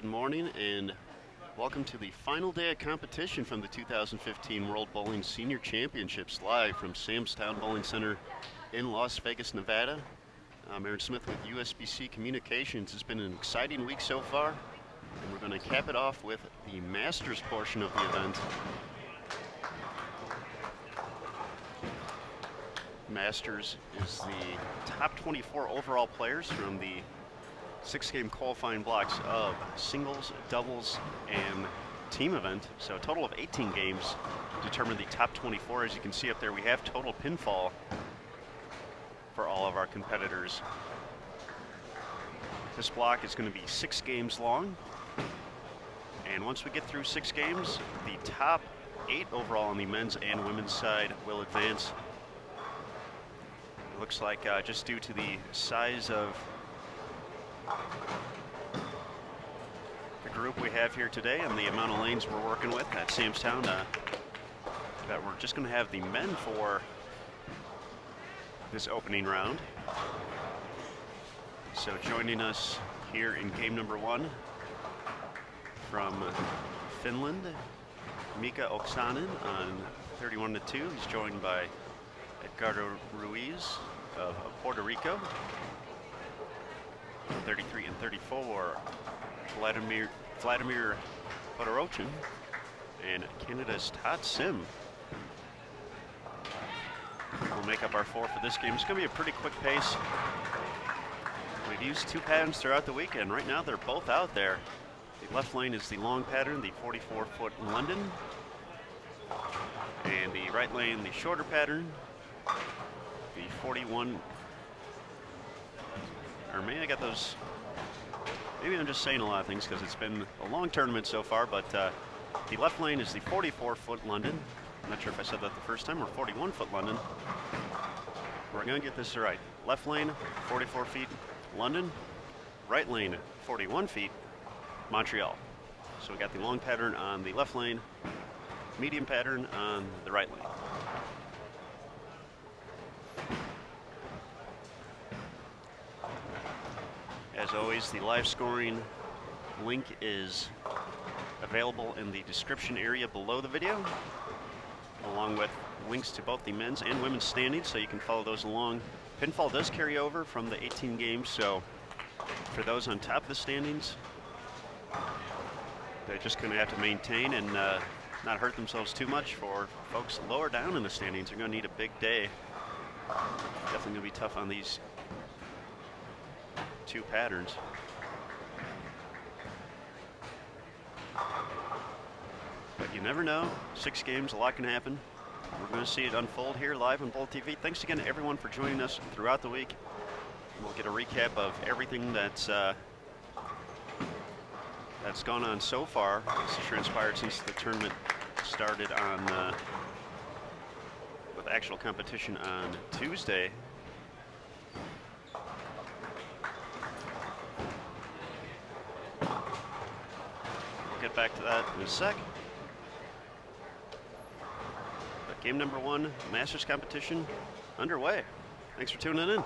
Good morning and welcome to the final day of competition from the 2015 World Bowling Senior Championships live from Sam's Town Bowling Center in Las Vegas, Nevada. I'm Aaron Smith with USBC Communications. It's been an exciting week so far, and we're going to cap it off with the Masters portion of the event. Masters is the top 24 overall players from the 6-game qualifying blocks of singles, doubles, and team event. So a total of 18 games determine the top 24. As you can see up there, we have total pinfall for all of our competitors. This block is going to be 6 games long. And once we get through 6 games, the top 8 overall on the men's and women's side will advance. It looks like just due to the size of the group we have here today and the amount of lanes we're working with at Sam's Town, that we're just going to have the men for this opening round. So joining us here in game number 1 from Finland, Mika Oksanen on 31-2. He's joined by Edgardo Ruiz of Puerto Rico. 33 and 34, Vladimir Podorochin, and Canada's Todd Sim will make up our 4 for this game. It's going to be a pretty quick pace. We've used 2 patterns throughout the weekend. Right now, they're both out there. The left lane is the long pattern, the 44-foot London, and the right lane, the shorter pattern, the 41. Or maybe I got those, maybe I'm just saying a lot of things because it's been a long tournament so far, but the left lane is the 44-foot London. I'm not sure if I said that the first time, or 41-foot London. We're going to get this right. Left lane, 44 feet, London. Right lane, 41 feet, Montreal. So we got the long pattern on the left lane, medium pattern on the right lane. As always, the live scoring link is available in the description area below the video, along with links to both the men's and women's standings, so you can follow those along. Pinfall does carry over from the 18 games, so for those on top of the standings, they're just going to have to maintain and not hurt themselves too much. For folks lower down in the standings, they're going to need a big day. Definitely going to be tough on these 2 patterns. But you never know. 6 games, a lot can happen. We're going to see it unfold here live on Bowl TV. Thanks again to everyone for joining us throughout the week. We'll get a recap of everything that's gone on so far. It's transpired since the tournament started on with actual competition on Tuesday. Get back to that in a sec. But game number 1, Masters competition, underway. Thanks for tuning in.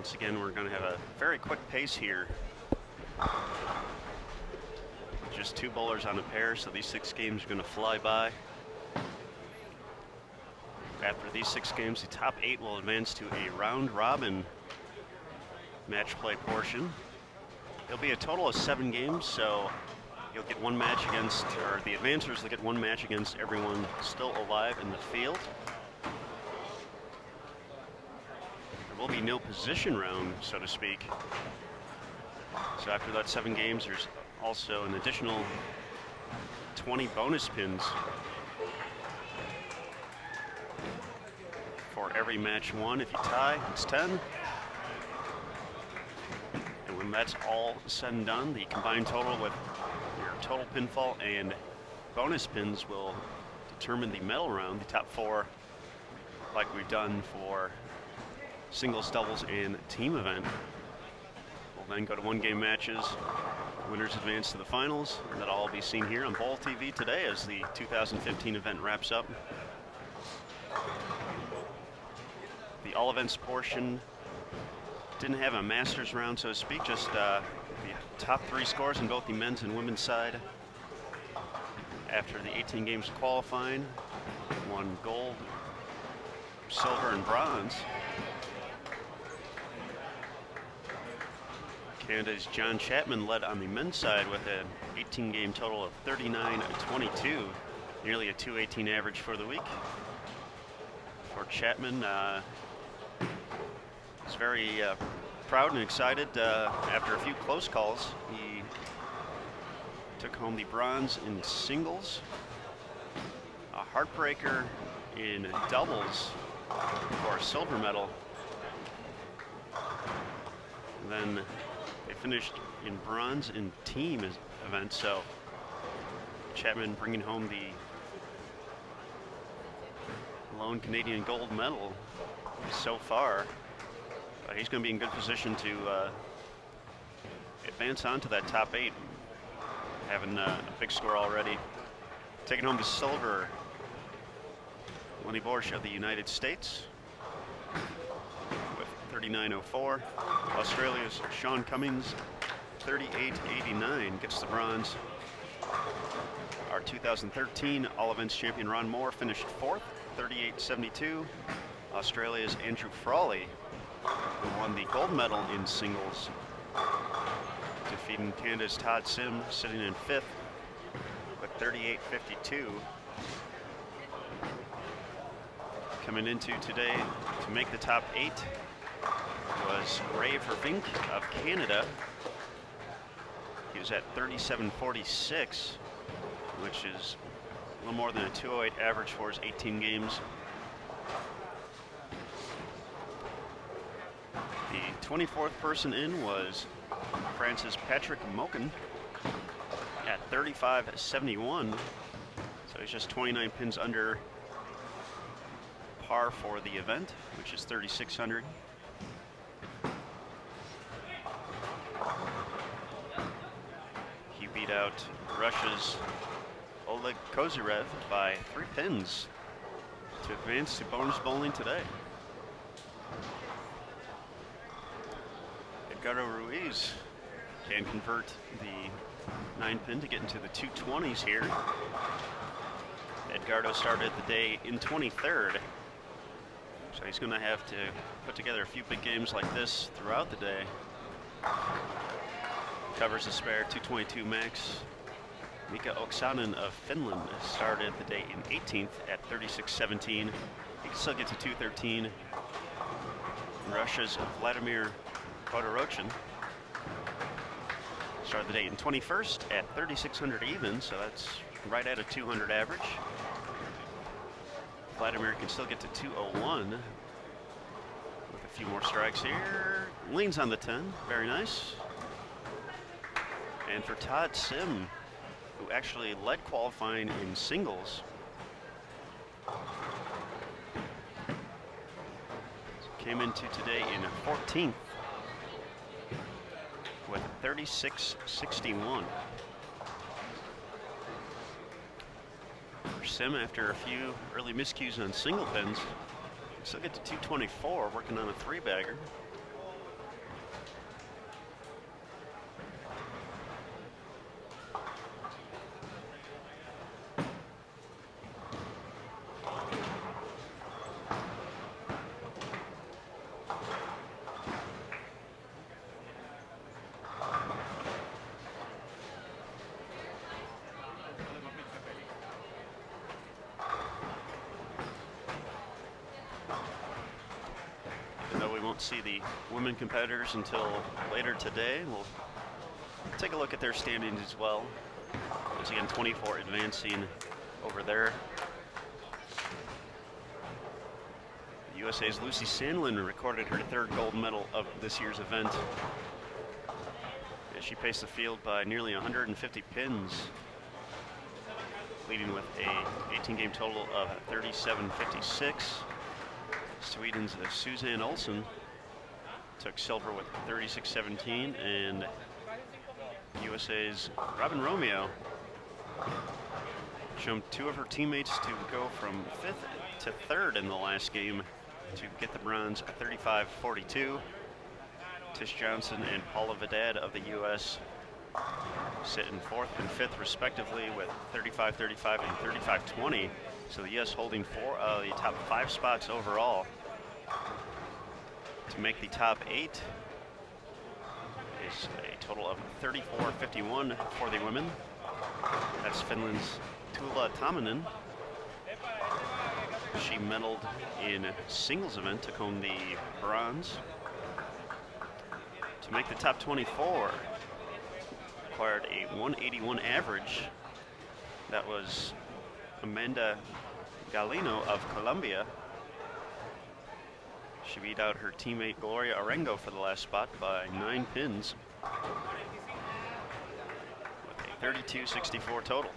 Once again, we're going to have a very quick pace here. Just 2 bowlers on a pair, so these 6 games are going to fly by. After these 6 games, the top 8 will advance to a round-robin match play portion. It'll be a total of 7 games, so you'll get 1 match against, or the advancers will get 1 match against everyone still alive in the field. There will be no position round, so to speak. So after that 7 games, there's also an additional 20 bonus pins for every match won. If you tie, it's 10. And when that's all said and done, the combined total with your total pinfall and bonus pins will determine the medal round. The top 4, like we've done for singles, doubles, and team event, will then go to 1-game matches. Winners advance to the finals, and that'll all be seen here on Bowl TV today as the 2015 event wraps up. The all events portion didn't have a Masters round, so to speak, just the top 3 scores in both the men's and women's side. After the 18 games of qualifying, won gold, silver, and bronze. Canada's John Chapman led on the men's side with an 18-game total of 39-22, nearly a 218 average for the week. For Chapman, he's very proud and excited. After a few close calls, he took home the bronze in singles, a heartbreaker in doubles for a silver medal. And then they finished in bronze in team events, so Chapman bringing home the lone Canadian gold medal so far. He's going to be in good position to advance on to that top 8, having a big score already. Taking home the silver, Lenny Borsch of the United States with 39.04. Australia's Sean Cummings, 38.89, gets the bronze. Our 2013 All Events champion Ron Moore finished 4th, 38.72. Australia's Andrew Frawley, who won the gold medal in singles, defeating Canada's Todd Sim, sitting in 5th with 38.52. Coming into today to make the top 8 was Ray Vervink of Canada. He was at 37.46, which is a little more than a 208 average for his 18 games. The 24th person in was France's Patrick Mokin at 35.71. So he's just 29 pins under par for the event, which is 3,600. He beat out Russia's Oleg Kozyrev by 3 pins to advance to bonus bowling today. Edgardo Ruiz can convert the 9-pin to get into the 220s here. Edgardo started the day in 23rd, so he's going to have to put together a few big games like this throughout the day. Covers the spare 222 max. Mika Oksanen of Finland started the day in 18th at 36.17. He can still get to 213. Russia's Vladimir Podorochin started the day in 21st at 3,600 even, so that's right at a 200 average. Vladimir can still get to 201 with a few more strikes here. Leans on the 10, very nice. And for Todd Sim, who actually led qualifying in singles, came into today in 14th with 36.61. For Sim, after a few early miscues on single pins, still get to 224, working on a 3-bagger. won't see the women competitors until later today. We'll take a look at their standings as well. Once again, 24 advancing over there. USA's Lucy Sandlin recorded her 3rd gold medal of this year's event, as she paced the field by nearly 150 pins, leading with a 18-game total of 37.56. Sweden's Suzanne Olsen took silver with 36.17, and USA's Robin Romeo jumped 2 of her teammates to go from 5th to 3rd in the last game to get the bronze at 35.42. Tish Johnson and Paula Vidad of the U.S. sit in 4th and 5th respectively with 35.35 and 35.20. So the U.S. holding 4 of the top 5 spots overall. To make the top 8 is a total of 34.51 for the women. That's Finland's Tuula Taminen. She medaled in singles event, took home the bronze. To make the top 24, required a 181 average. That was Amanda Galino of Colombia. She beat out her teammate Gloria Arengo for the last spot by 9 pins, with a 32.64 total.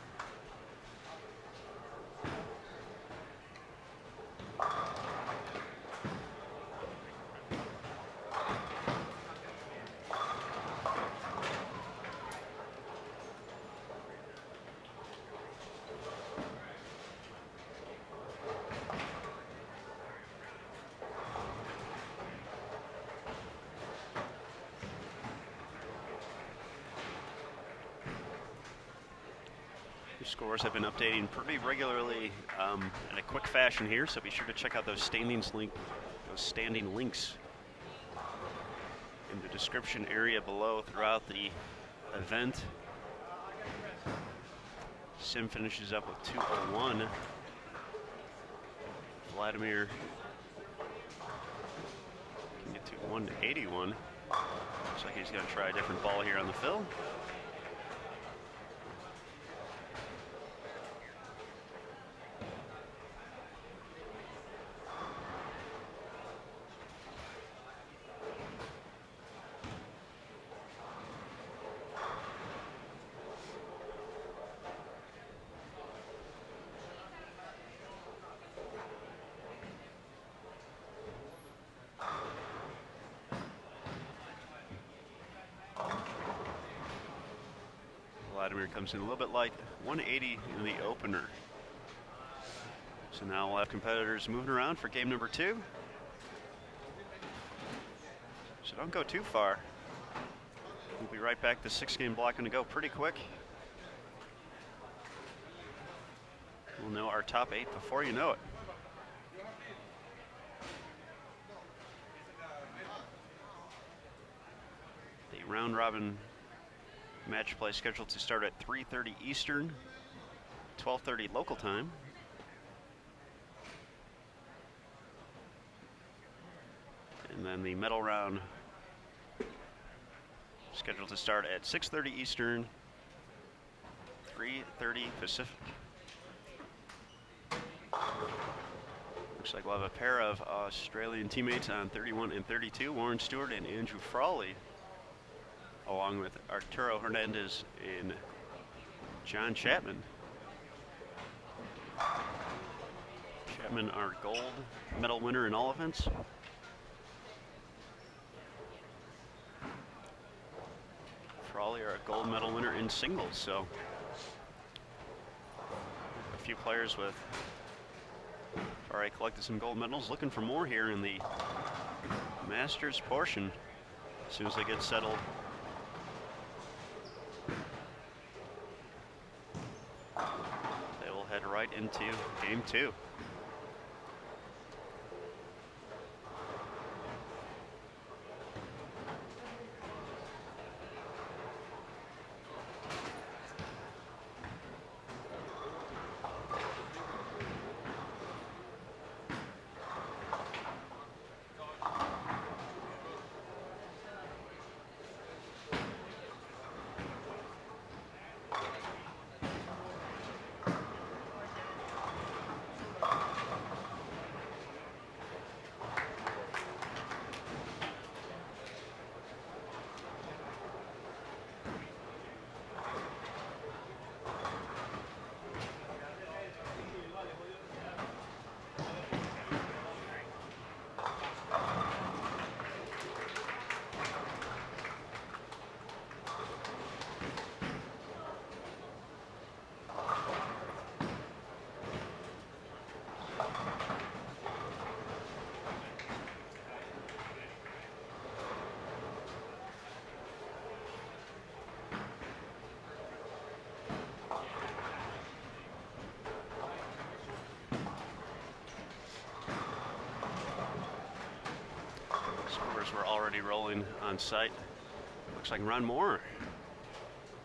Scores have been updating pretty regularly in a quick fashion here, so be sure to check out those standing links in the description area below throughout the event. Sim finishes up with 201. Vladimir can get to 181. Looks like he's going to try a different ball here on the fill. Vladimir comes in a little bit light, 180 in the opener. So now we'll have competitors moving around for game number 2. So don't go too far. We'll be right back. The 6-game block going to go pretty quick. We'll know our top 8 before you know it. The round robin match play scheduled to start at 3:30 Eastern, 12:30 local time. And then the medal round scheduled to start at 6:30 Eastern, 3:30 Pacific. Looks like we'll have a pair of Australian teammates on 31 and 32, Warren Stewart and Andrew Frawley, along with Arturo Hernandez and John Chapman. Chapman, our gold medal winner in all events. Frawley, our gold medal winner in singles. So a few players with already collected some gold medals, looking for more here in the Masters portion as soon as they get settled. They will head right into game 2. we're already rolling on site. Looks like Ron Moore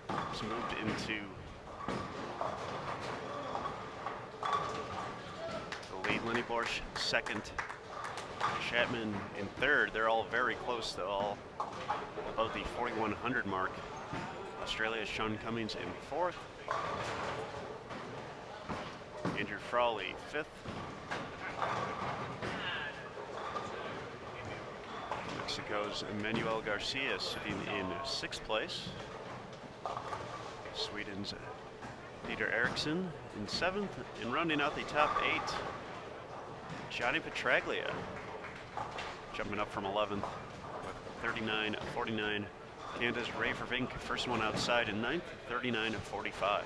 has moved into the lead. Lenny Borsch second, Chapman in third. They're all very close to all above the 4,100 mark. Australia's Sean Cummings in fourth. Andrew Frawley fifth. Mexico's Manuel Garcia sitting in sixth place. Sweden's Peter Eriksson in seventh. And rounding out the top eight, Johnny Petraglia jumping up from 11th with 39.49. Canada's Ray Vervink, first one outside in ninth, 39.45.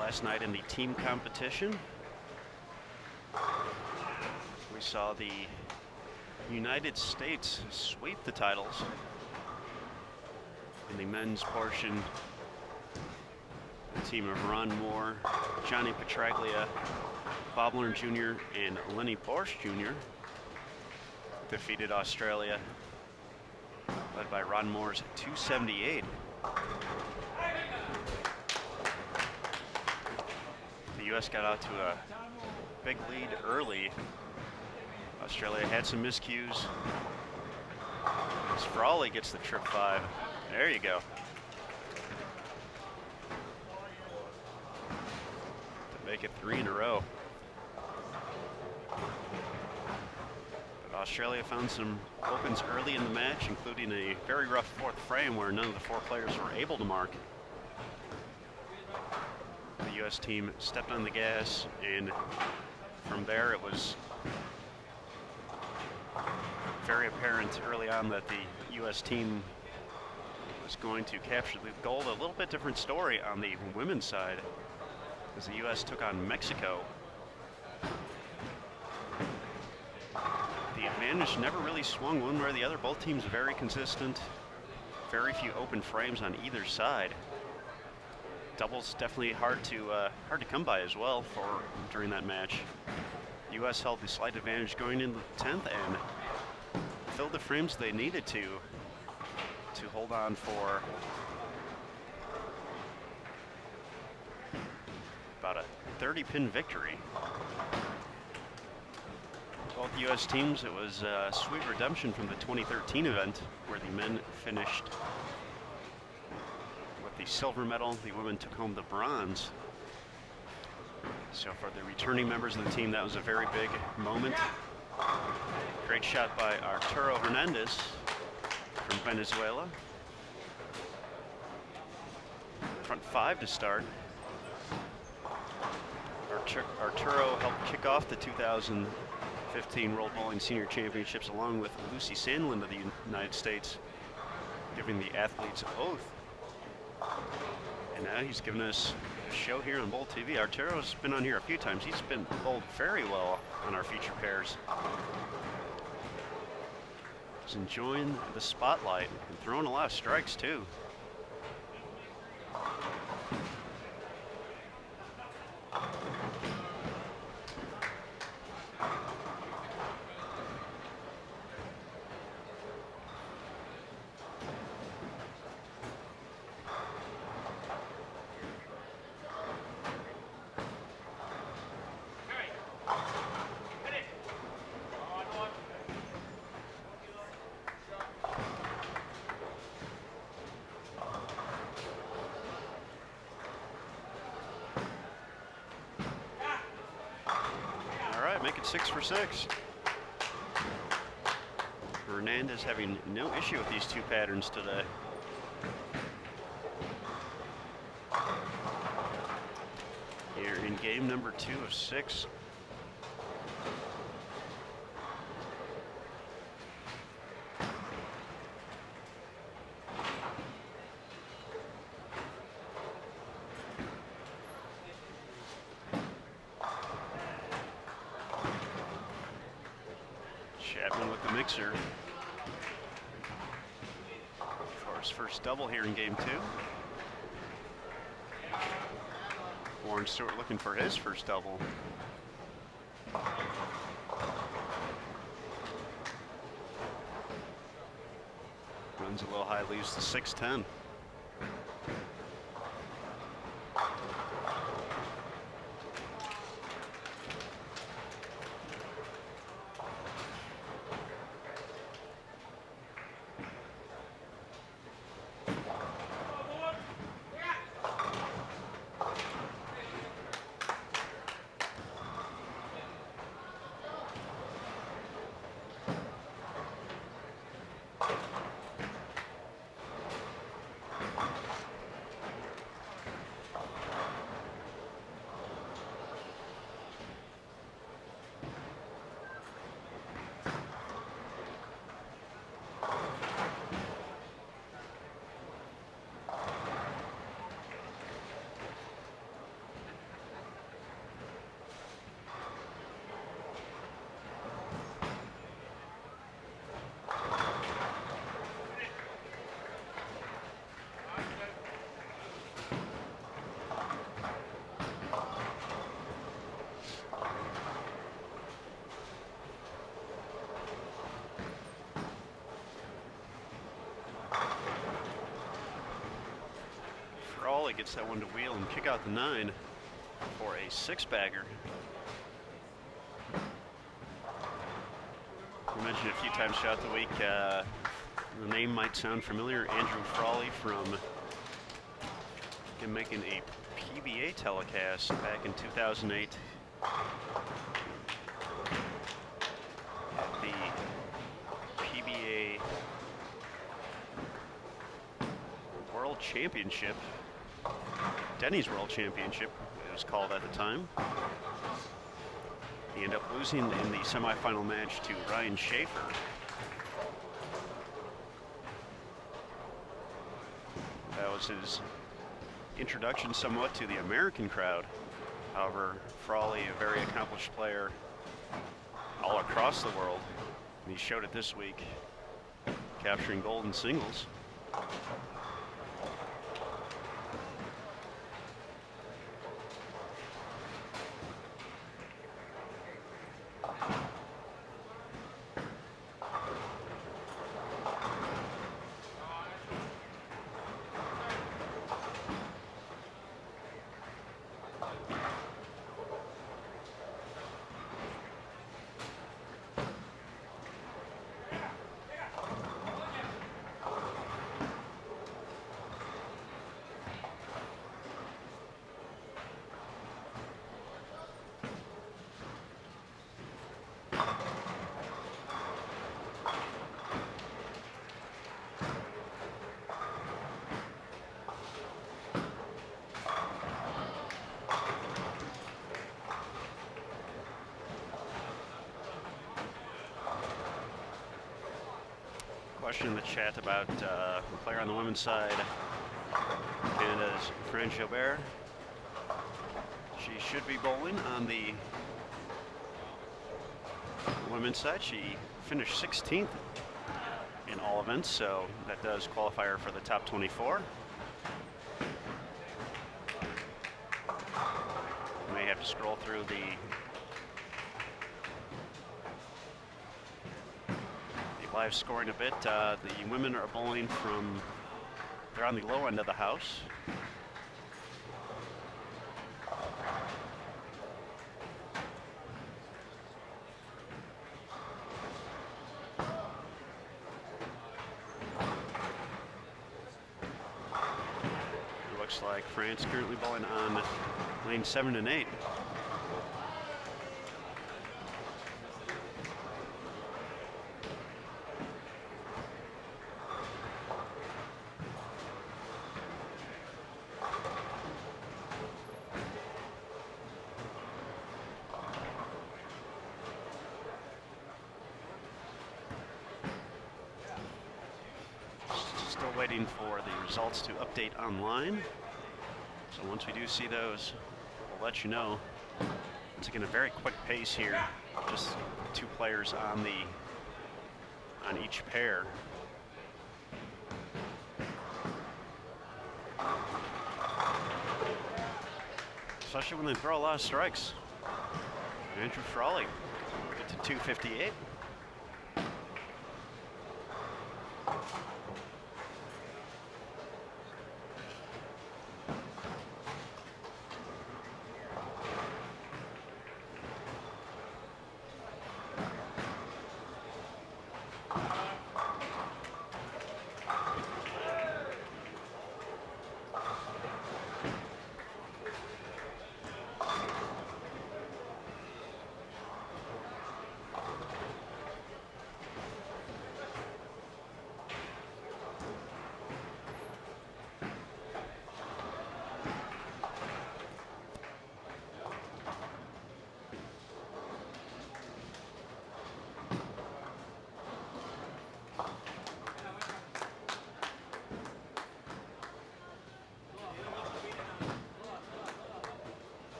Last night in the team competition, we saw the United States sweep the titles. In the men's portion, the team of Ron Moore, Johnny Petraglia, Bob Learn Jr., and Lenny Borsch Jr. defeated Australia, led by Ron Moore's 278. The U.S. got out to a big lead early. Australia had some miscues. As Frawley gets the trip five. There you go. To make it 3 in a row. But Australia found some opens early in the match, including a very rough fourth frame where none of the 4 players were able to mark. The U.S. team stepped on the gas, and from there it was very apparent early on that the U.S. team was going to capture the gold. A little bit different story on the women's side as the U.S. took on Mexico. The advantage never really swung one way or the other. Both teams very consistent. Very few open frames on either side. Doubles definitely hard to come by as well for during that match. The U.S. held the slight advantage going into the 10th and filled the frames they needed to hold on for about a 30-pin victory. Both U.S. teams, it was a sweet redemption from the 2013 event where the men finished the silver medal. The women took home the bronze. So for the returning members of the team, that was a very big moment. Great shot by Arturo Hernandez from Venezuela. Front 5 to start. Arturo helped kick off the 2015 World Bowling Senior Championships along with Lucy Sandlin of the United States, giving the athletes an oath. And now he's given us a show here on Bowl TV. Arturo's been on here a few times. He's been bowled very well on our feature pairs. He's enjoying the spotlight and throwing a lot of strikes too. Make it 6 for 6. Hernandez having no issue with these two patterns today. Here in game number 2 of 6. With the mixer for his first double here in game 2. Warren Stewart looking for his first double. Runs a little high, leaves the 6-10. Frawley gets that one to wheel and kick out the 9 for a 6-bagger. We mentioned a few times throughout the week, the name might sound familiar. Andrew Frawley from making a PBA telecast back in 2008 at the PBA World Championship, Denny's World Championship it was called at the time. He ended up losing in the semifinal match to Ryan Schaefer. That was his introduction somewhat to the American crowd. However, Frawley, a very accomplished player all across the world, and he showed it this week, capturing gold in singles. question in the chat about a player on the women's side, Canada's Fran Gilbert. She should be bowling on the women's side. She finished 16th in all events, so that does qualify her for the top 24. May have to scroll through the live scoring a bit. The women are bowling from, they're on the low end of the house. It looks like France currently bowling on lane 7 and 8. Still waiting for the results to update online. So once we do see those, we'll let you know. It's again a very quick pace here. Just 2 players on each pair. Especially when they throw a lot of strikes. Andrew Frawley get to 258.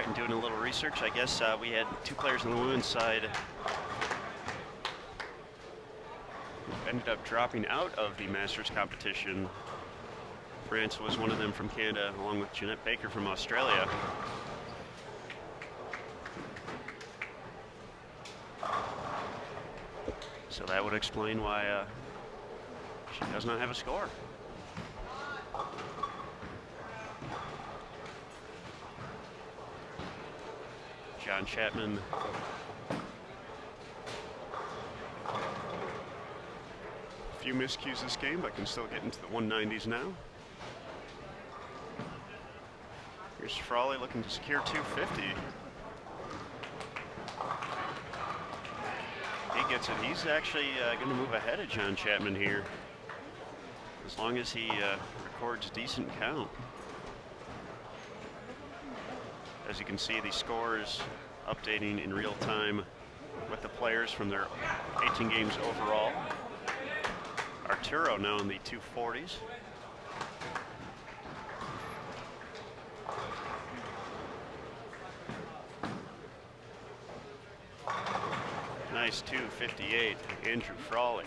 And doing a little research, I guess we had 2 players on the women's side who ended up dropping out of the Masters competition. France was one of them from Canada, along with Jeanette Baker from Australia. So that would explain why she does not have a score. John Chapman a few miscues this game, but can still get into the 190s now. Here's Frawley looking to secure 250. He gets it. He's actually going to move ahead of John Chapman here, as long as he records a decent count. As you can see, the scores updating in real time with the players from their 18 games overall. Arturo now in the 240s. Nice 258, Andrew Frawley.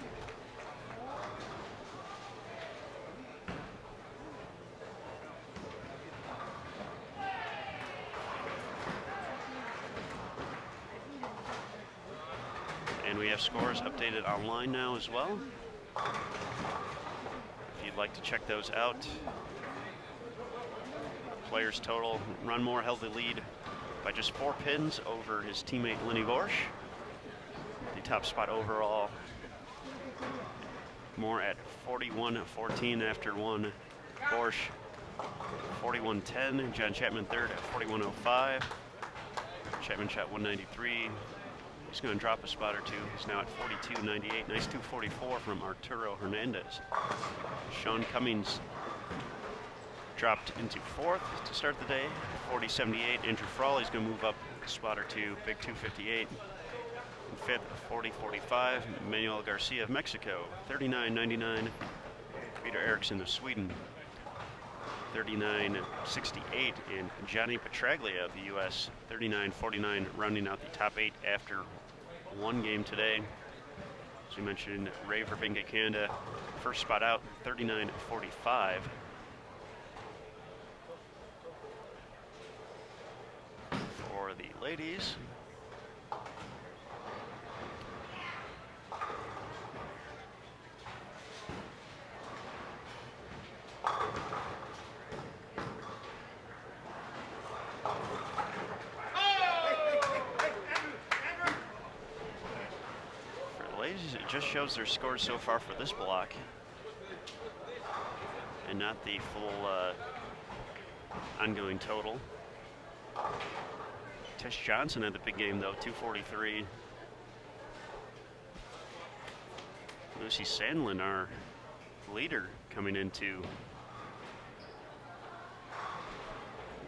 And we have scores updated online now as well. If you'd like to check those out. Players total. Ron Moore held the lead by just 4 pins over his teammate Lenny Borsch. The top spot overall. Moore at 41-14 after one. Borsch 41-10. John Chapman third at 41-05. Chapman shot 193. He's going to drop a spot or two. He's now at 42.98. Nice 244 from Arturo Hernandez. Sean Cummings dropped into 4th to start the day, 40.78. Andrew Frawley's going to move up a spot or two, big 258. In 5th, 40.45. Manuel Garcia of Mexico, 39.99. Peter Eriksson of Sweden, 39.68. And Johnny Petraglia of the U.S., 39.49, rounding out the top 8 after one game today. As we mentioned, Ray Verbinga, Canada, first spot out, 39.45. For the ladies, it just shows their scores so far for this block and not the full ongoing total. Tish Johnson had the big game though, 243. Lucy Sandlin, our leader, coming into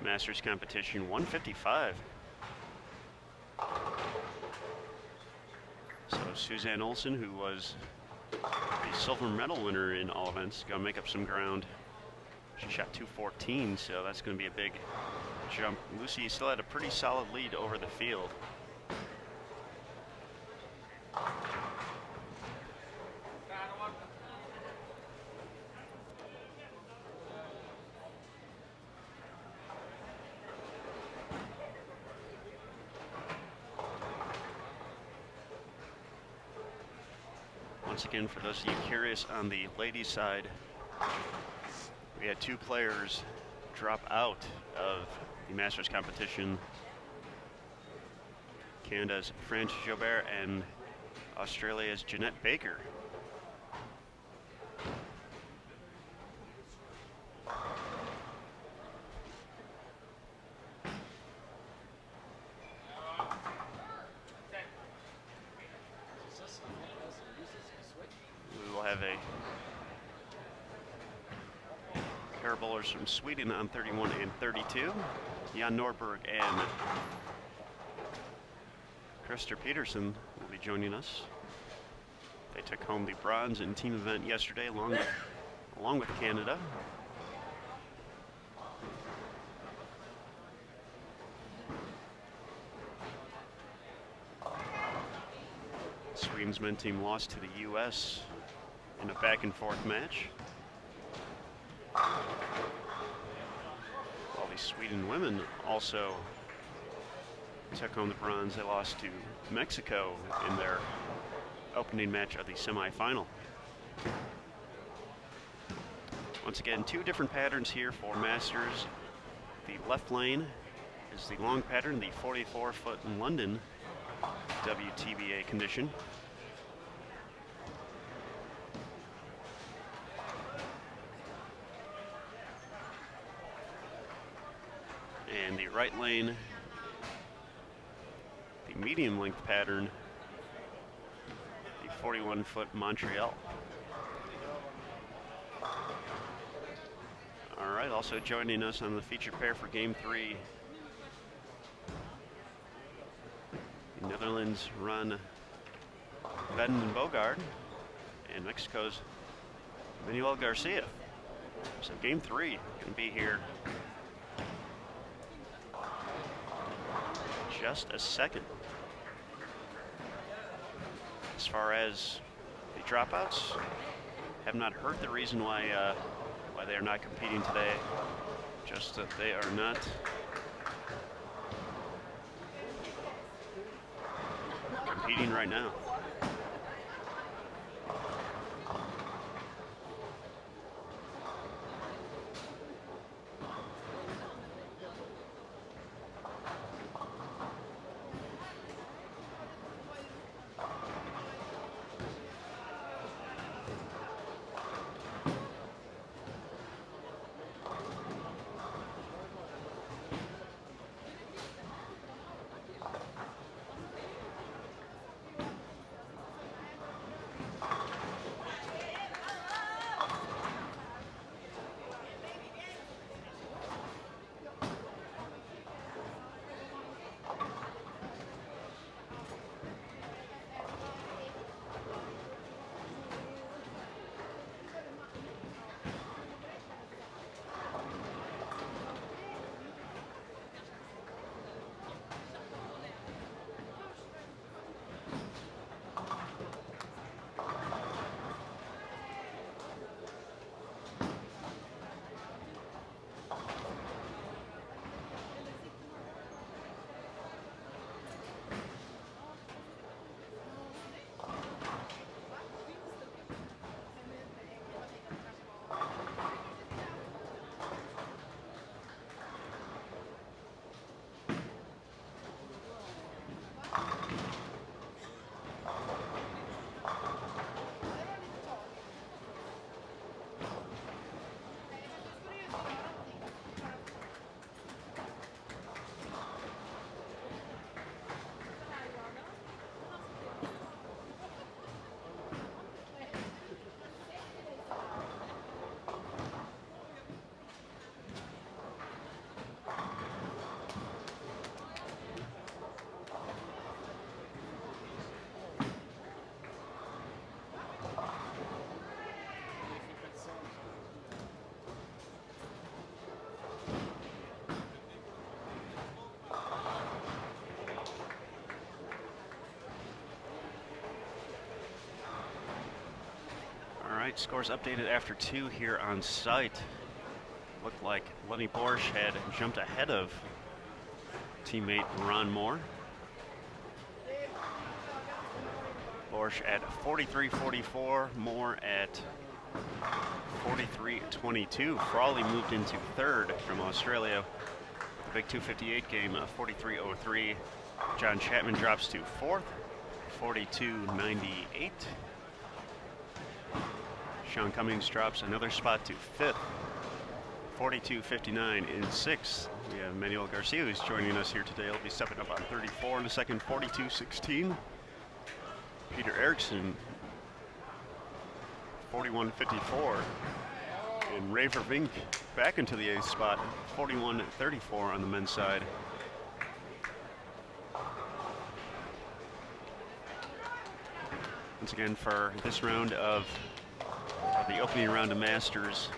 Masters competition, 155. So Suzanne Olsen, who was the silver medal winner in all events, going to make up some ground. She shot 214, so that's going to be a big jump. Lucy still had a pretty solid lead over the field. Once again, for those of you curious, on the ladies' side, we had 2 players drop out of the Masters competition. Canada's Frances Jobert and Australia's Jeanette Baker. We will have a pair of bowlers from Sweden on 31 and 32. Jan Norberg and Christer Peterson will be joining us. They took home the bronze in team event yesterday along with Canada. Sweden's men's team lost to the U.S. in a back-and-forth match. While the Sweden women also took home the bronze, they lost to Mexico in their opening match of the semifinal. Once again, 2 different patterns here for Masters. The left lane is the long pattern, the 44-foot in London WTBA condition. And the right lane, the medium length pattern, the 41-foot Montreal. All right, also joining us on the feature pair for Game 3, the Netherlands run Van Bogard and Mexico's Manuel Garcia. So Game 3 going to be here just a second. As far as the dropouts, have not heard the reason why they are not competing today. Just that they are not competing right now. right, scores updated after 2 here on site. Looked like Lenny Borsch had jumped ahead of teammate Ron Moore. Borsch at 43-44, Moore at 43-22. Frawley moved into third from Australia. The big 258 game, 43-03. John Chapman drops to fourth, 42-98. Sean Cummings drops another spot to fifth, 42-59 in sixth. We have Manuel Garcia who's joining us here today. He'll be stepping up on 34 in a second, 42-16. Peter Erickson, 41-54. And Raver Vink back into the 8th spot, 41-34 on the men's side. Once again, for this round of the opening round of Masters,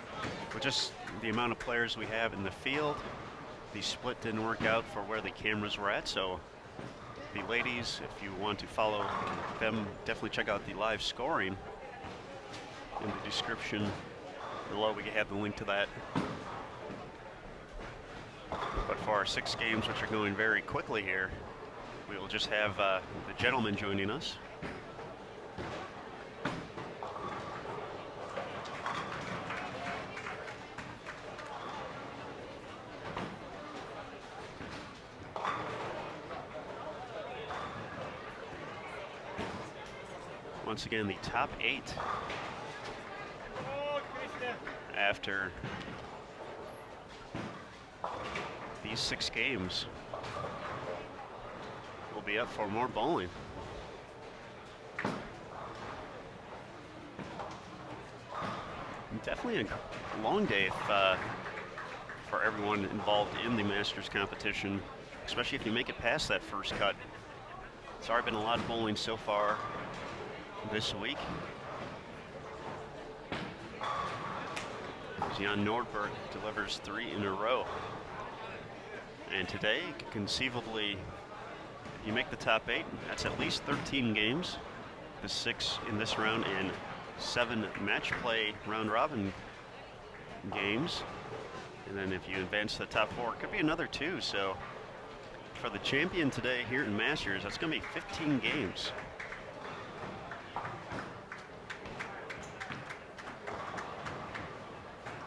with just the amount of players we have in the field, the split didn't work out for where the cameras were at, so the ladies, if you want to follow them, definitely check out the live scoring in the description below. We have the link to that. But for our 6 games, which are going very quickly here, we will just have the gentlemen joining us. Once again, the top 8 after these 6 games will be up for more bowling. Definitely a long day for everyone involved in the Masters competition, especially if you make it past that first cut. It's already been a lot of bowling so far this week. Jan Nordberg delivers 3 in a row. And today, conceivably, you make the top 8, that's at least 13 games. The 6 in this round and 7 match play round robin games. And then if you advance to the top 4, it could be another 2. So for the champion today here in Masters, that's going to be 15 games.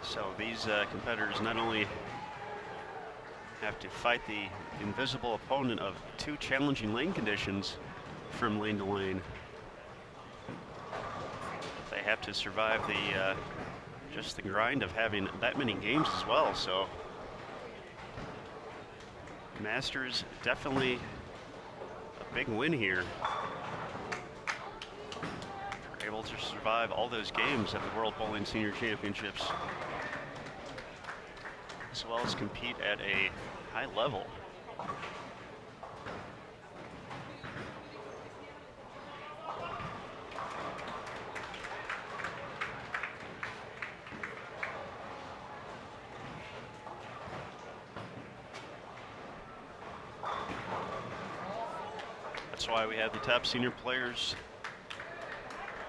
So these competitors not only have to fight the invisible opponent of 2 challenging lane conditions from lane to lane, they have to survive the just the grind of having that many games as well. So Masters definitely a big win here. They're able to survive all those games at the World Bowling Senior Championships, as well as compete at a high level. That's why we have the top senior players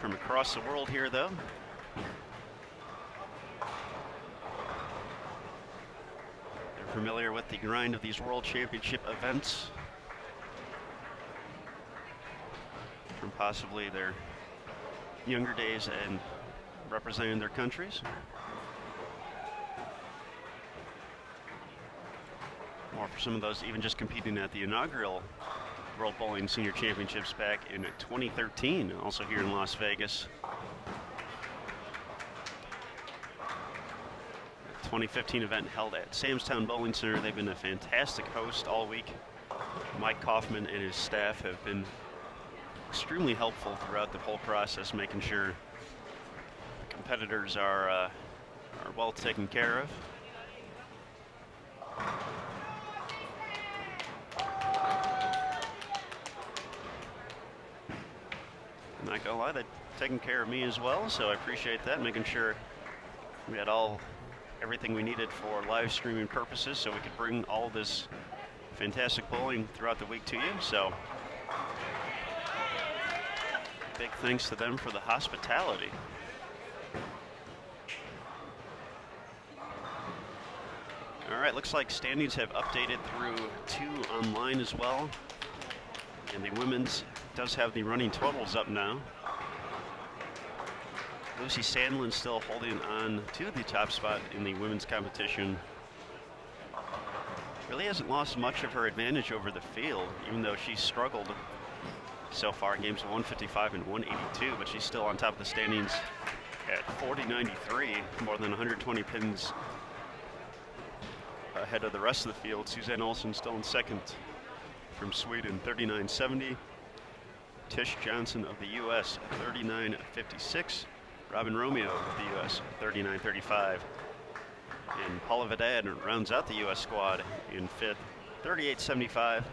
from across the world here, though. Familiar with the grind of these World Championship events from possibly their younger days and representing their countries, or for some of those even just competing at the inaugural World Bowling Senior Championships back in 2013, also here in Las Vegas. 2015 event held at Samstown Bowling Center. They've been a fantastic host all week. Mike Kaufman and his staff have been extremely helpful throughout the whole process, making sure the competitors are well taken care of. I'm not gonna lie, they're taking care of me as well, so I appreciate that, making sure we had everything we needed for live streaming purposes, so we could bring all this fantastic bowling throughout the week to you. So big thanks to them for the hospitality. right, looks like standings have updated through 2 online as well. And the women's does have the running totals up now. Lucy Sandlin still holding on to the top spot in the women's competition. Really hasn't lost much of her advantage over the field, even though she's struggled so far in games of 155 and 182, but she's still on top of the standings at 40.93, more than 120 pins ahead of the rest of the field. Suzanne Olsen still in second from Sweden, 39.70. Tish Johnson of the U.S., 39.56. Robin Romeo of the U.S., 39.35. And Paula Vidal rounds out the U.S. squad in fifth, 38.75.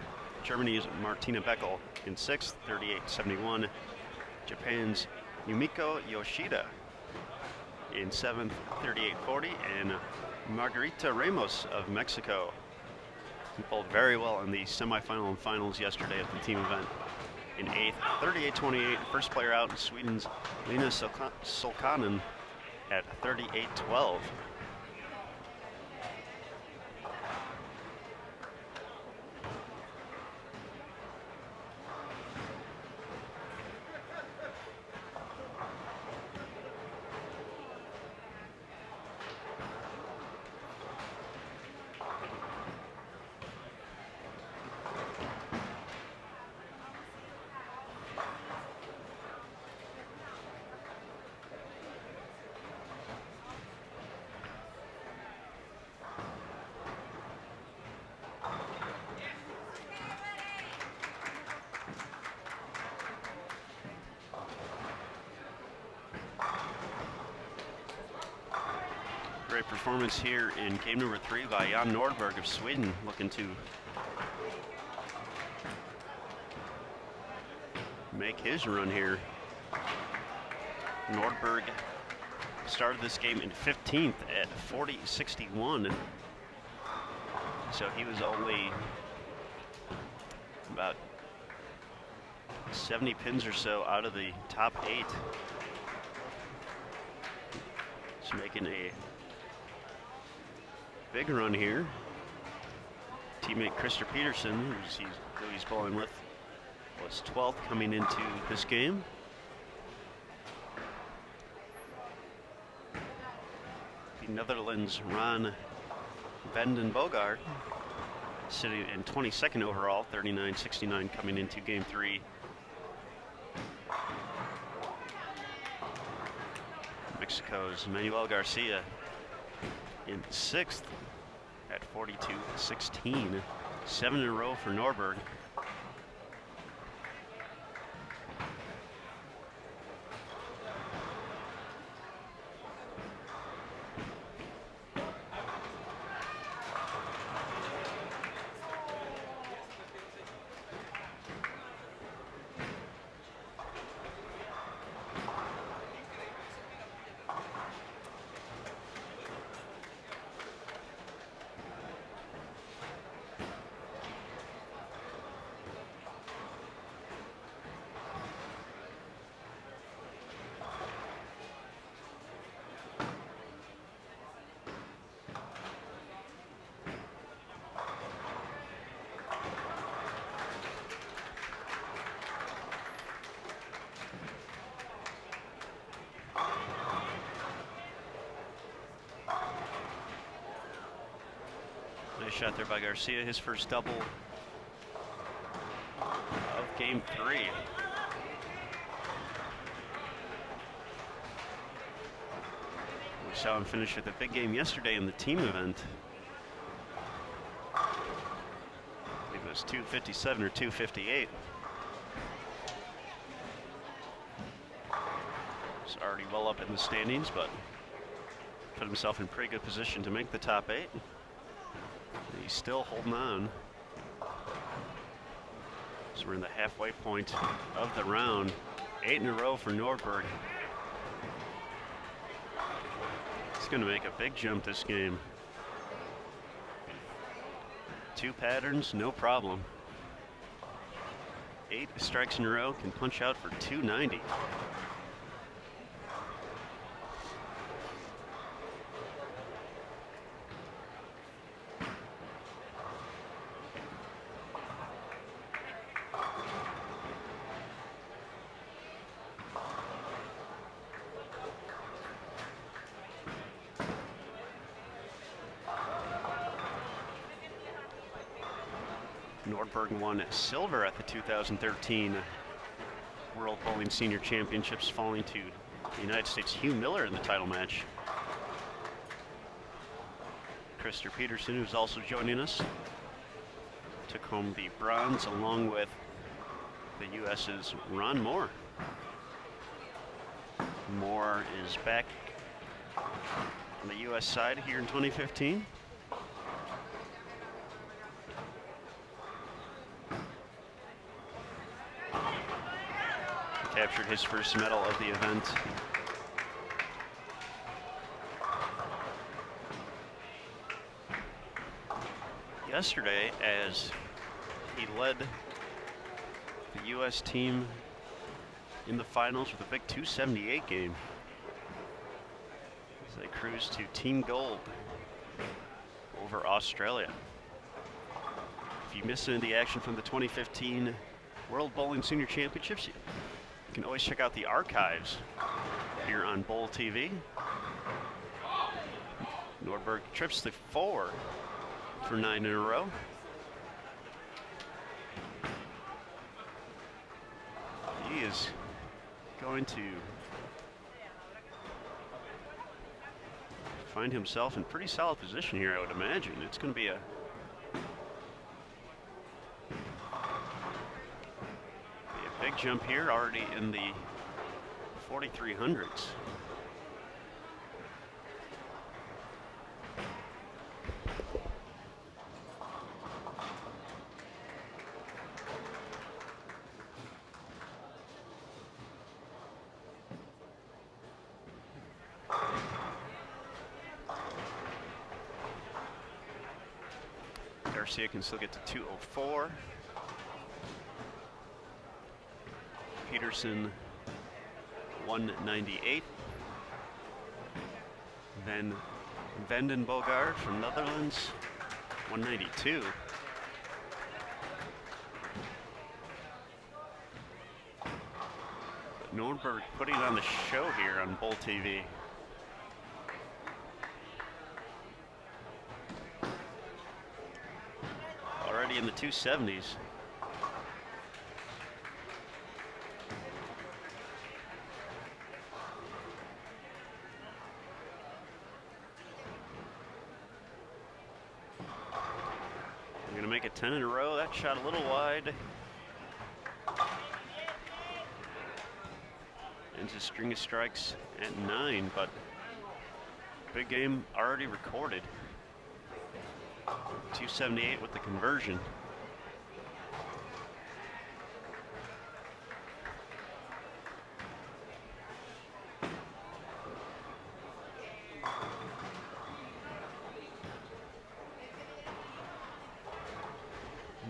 Germany's Martina Beckel in sixth, 38.71. Japan's Yumiko Yoshida in seventh, 38.40. And Margarita Ramos of Mexico, who pulled very well in the semifinal and finals yesterday at the team event, in eighth, 38.28. First player out in Sweden's Lena Solkanen at 38.12. Great performance here in game number 3 by Jan Nordberg of Sweden, looking to make his run here. Nordberg started this game in 15th at 40.61, so he was only about 70 pins or so out of the top 8. He's making a big run here. Teammate Krister Peterson, who he's bowling with, was 12th coming into this game. The Netherlands' Ron Vanden Bogaert sitting in 22nd overall, 39.69 coming into game 3. Mexico's Manuel Garcia in 6th at 42.16. 7 in a row for Nordberg. Nice shot there by Garcia, his first double of game 3. We saw him finish at the big game yesterday in the team event. I believe it was 257 or 258. He's already well up in the standings, but put himself in pretty good position to make the top 8. He's still holding on. So we're in the halfway point of the round. 8 in a row for Nordberg. He's going to make a big jump this game. 2 patterns, no problem. 8 strikes in a row, can punch out for 290. Nordberg won silver at the 2013 World Bowling Senior Championships, falling to the United States' Hugh Miller in the title match. Krister Peterson, who's also joining us, took home the bronze along with the U.S.'s Ron Moore. Moore is back on the U.S. side here in 2015. Captured his first medal of the event. Yesterday, as he led the U.S. team in the finals with a big 278 game, as they cruised to team gold over Australia. If you missed any of the action from the 2015 World Bowling Senior Championships, you can always check out the archives here on Bowl TV. Nordberg trips the 4 for 9 in a row. He is going to find himself in pretty solid position here, I would imagine. It's going to be a big jump here, already in the 4300s. Garcia can still get to 204. Peterson 198. Then Vanden Bogaard from Netherlands 192. But Nordberg putting on the show here on Bowl TV. Already in the 270s. Going to make it 10 in a row. That shot a little wide. Into a string of strikes at 9, but big game already recorded. 278 with the conversion.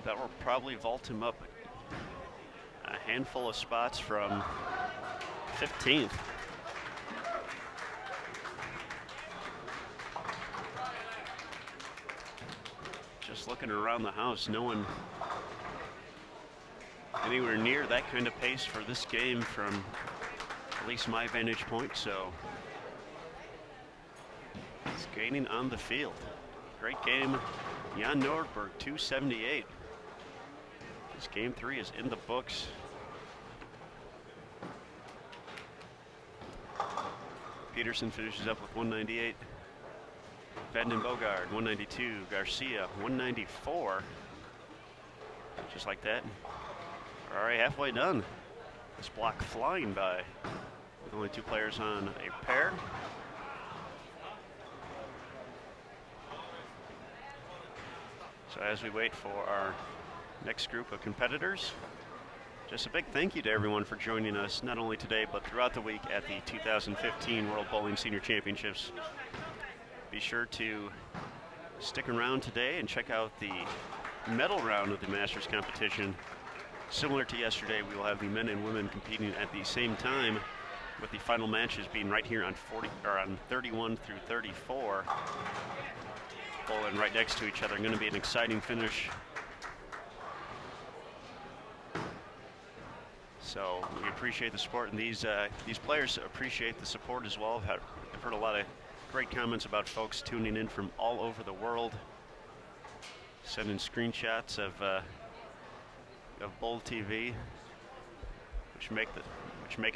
That will probably vault him up a handful of spots from 15th. Just looking around the house, no one anywhere near that kind of pace for this game from at least my vantage point, so it's gaining on the field. Great game. Jan Nordberg, 278. This game 3 is in the books. Peterson finishes up with 198. Vanden Bogaard, 192. Garcia, 194. Just like that. All right, halfway done. This block flying by with only 2 players on a pair. So as we wait for our next group of competitors, just a big thank you to everyone for joining us, not only today, but throughout the week at the 2015 World Bowling Senior Championships. Be sure to stick around today and check out the medal round of the Masters competition. Similar to yesterday, we will have the men and women competing at the same time, with the final matches being right here on 31 through 34. Bowling right next to each other. Going to be an exciting finish. So we appreciate the support, and these players appreciate the support as well. I've heard a lot of great comments about folks tuning in from all over the world, sending screenshots of of Bold TV, which make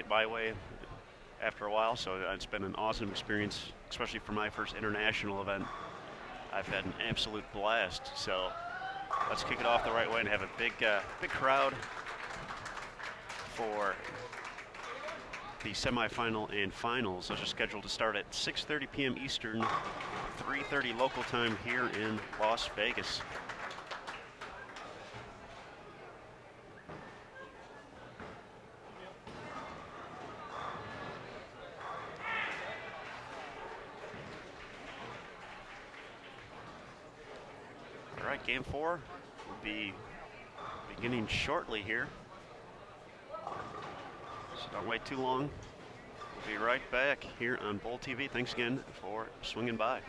it my way after a while. So it's been an awesome experience, especially for my first international event. I've had an absolute blast. So let's kick it off the right way and have a big crowd for the semifinal and finals. Those are scheduled to start at 6:30 p.m. Eastern, 3:30 local time here in Las Vegas. All right, game 4 will be beginning shortly here. So don't wait too long. We'll be right back here on Bold TV. Thanks again for swinging by.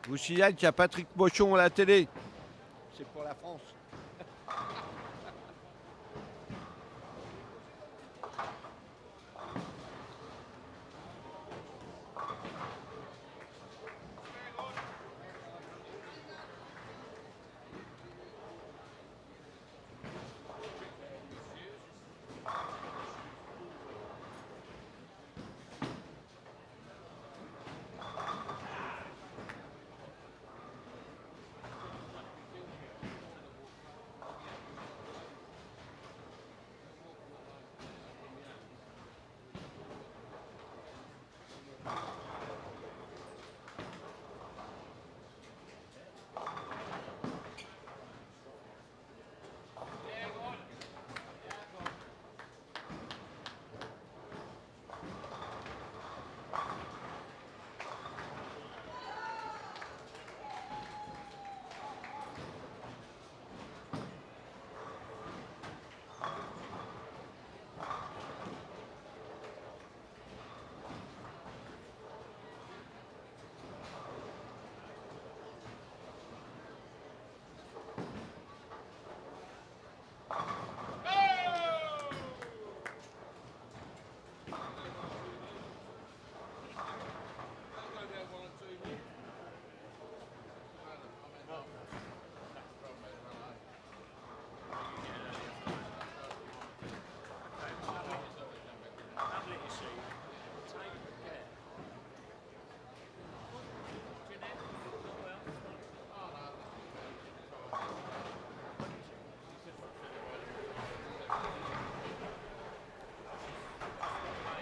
Je vous signale qu'il y a Patrick Mochon à la télé. C'est pour la France.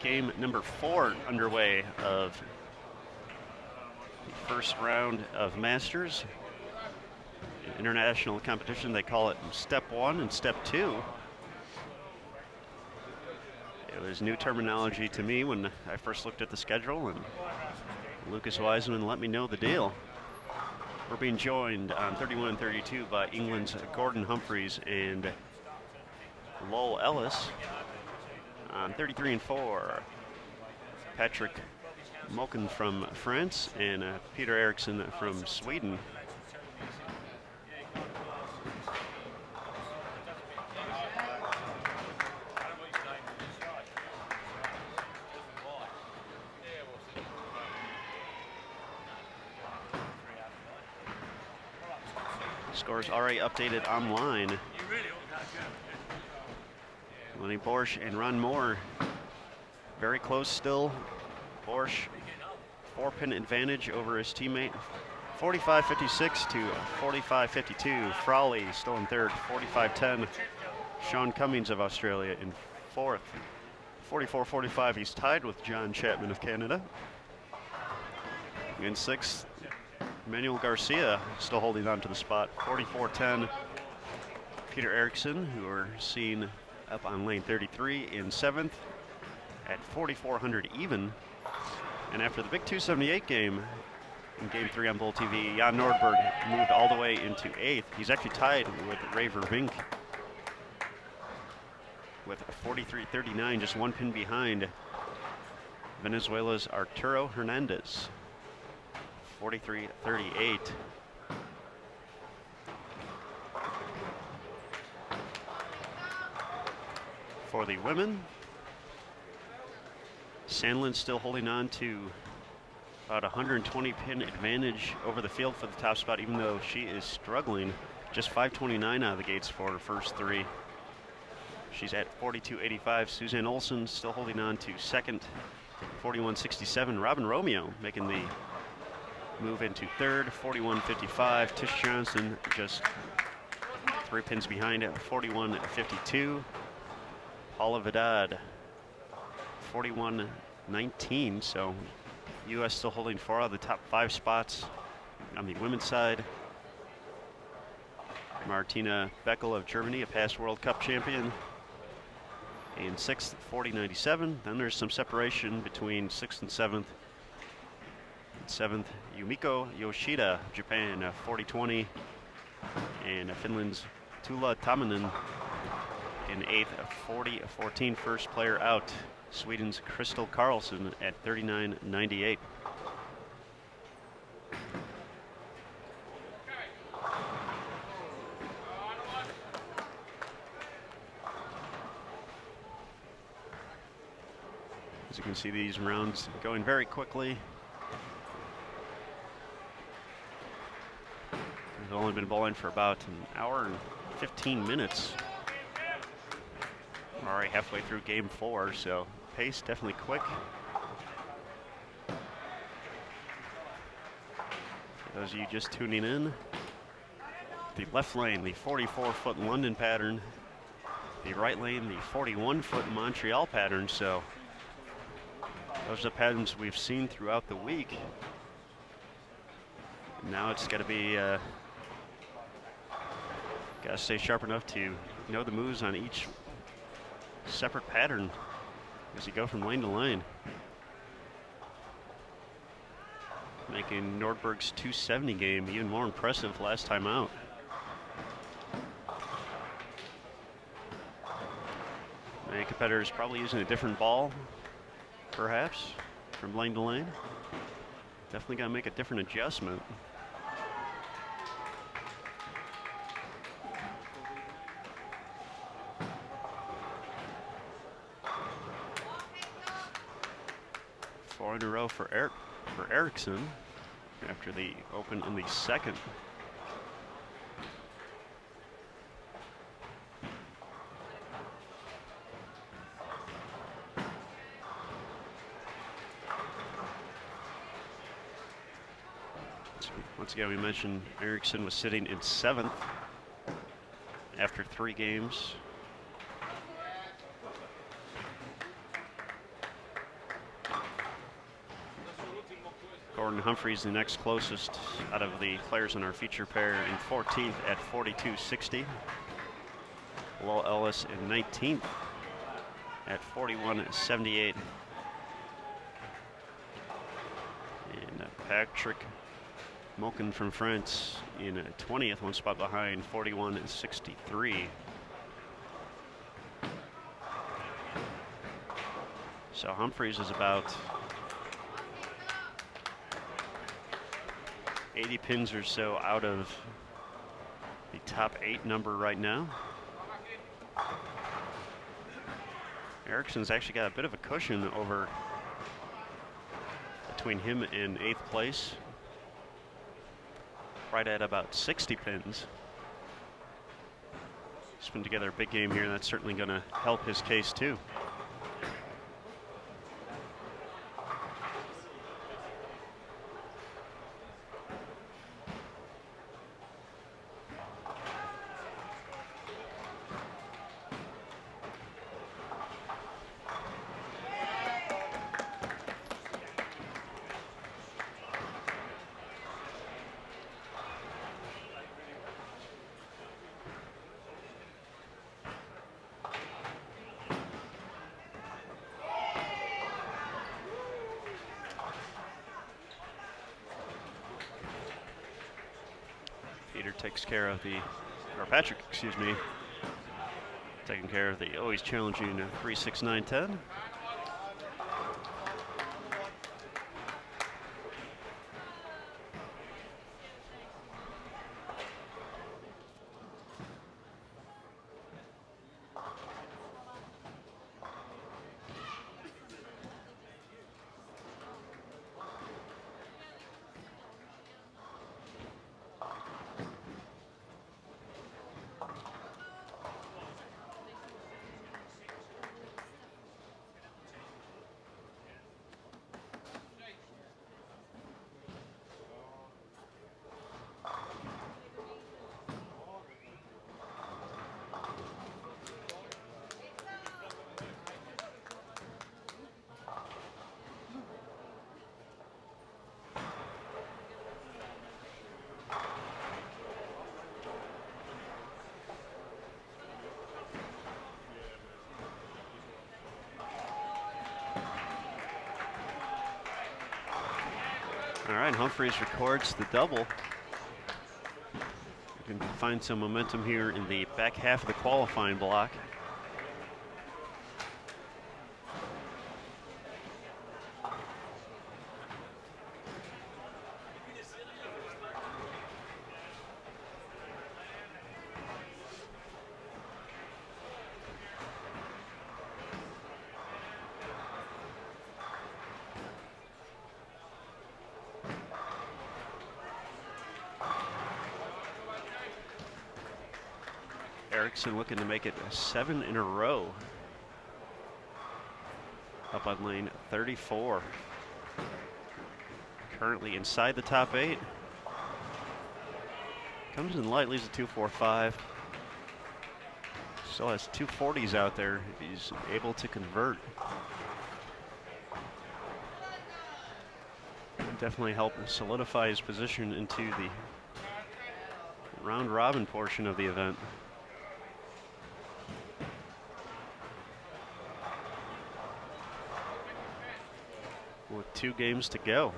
Game number 4 underway of the first round of Masters. International competition, they call it Step 1 and Step 2. It was new terminology to me when I first looked at the schedule, and Lucas Wiseman let me know the deal. We're being joined on 31 and 32 by England's Gordon Humphries and Lowell Ellis. On 33 and 4, Patrick Moken from France and Peter Eriksson from Sweden. Scores already updated online. Lenny Borsch and Ron Moore very close still. Borsch 4-pin advantage over his teammate, 45-56 to 45-52. Frawley still in third, 45-10. Sean Cummings of Australia in fourth, 44-45. He's tied with John Chapman of Canada. In sixth, Manuel Garcia still holding on to the spot, 44-10. Peter Eriksson, who are seen up on lane 33 in seventh at 4,400 even. And after the big 278 game in game 3 on Bull TV, Jan Nordberg moved all the way into eighth. He's actually tied with Ray Vervink with 43.39, just 1 pin behind Venezuela's Arturo Hernandez, 43.38. For the women, Sandlin still holding on to about 120 pin advantage over the field for the top spot, even though she is struggling. Just 529 out of the gates for her first 3. She's at 42.85. Suzanne Olsen still holding on to second, 41.67. Robin Romeo making the move into third, 41.55. Tish Johnson just 3 pins behind at 41.52. Paula Vidal, 41.19. So U.S. still holding 4 out of the top 5 spots on the women's side. Martina Beckel of Germany, a past World Cup champion, in 6th, 40.97. Then there's some separation between 6th and 7th. 7th, Yumiko Yoshida, Japan, 40.20. And Finland's Tuula Tamanen in 8th, 40.14. First player out, Sweden's Crystal Carlson at 39.98. As you can see, these rounds going very quickly. We've only been bowling for about an hour and 15 minutes. We're already halfway through game 4, so pace definitely quick. For those of you just tuning in, the left lane, the 44-foot London pattern. The right lane, the 41-foot Montreal pattern. So those are the patterns we've seen throughout the week. Now it's got to be, got to stay sharp enough to know the moves on each separate pattern as you go from lane to lane. Making Nordberg's 270 game even more impressive last time out. Many competitors probably using a different ball, perhaps, from lane to lane. Definitely got to make a different adjustment. Four in a row for Erickson after the open in the second. Once again, we mentioned Erickson was sitting in 7th after 3 games. Gordon Humphreys, the next closest out of the players in our feature pair, in 14th at 42.60. Lowell Ellis in 19th at 41.78. And Patrick Moken from France in 20th, one spot behind, 41.63. So Humphreys is about 80 pins or so out of the top 8 number right now. Erickson's actually got a bit of a cushion over between him and 8th place, right at about 60 pins. He's put together a big game here, and that's certainly going to help his case too. Takes care of Patrick, excuse me, taking care of the always challenging 3-6-9-10. All right, Humphreys records the double. You can find some momentum here in the back half of the qualifying block. Erickson looking to make it 7 in a row. Up on lane 34. Currently inside the top 8. Comes in light, leaves a 2.45. Still has 240s out there if he's able to convert. Definitely help solidify his position into the round robin portion of the event. With 2 games to go.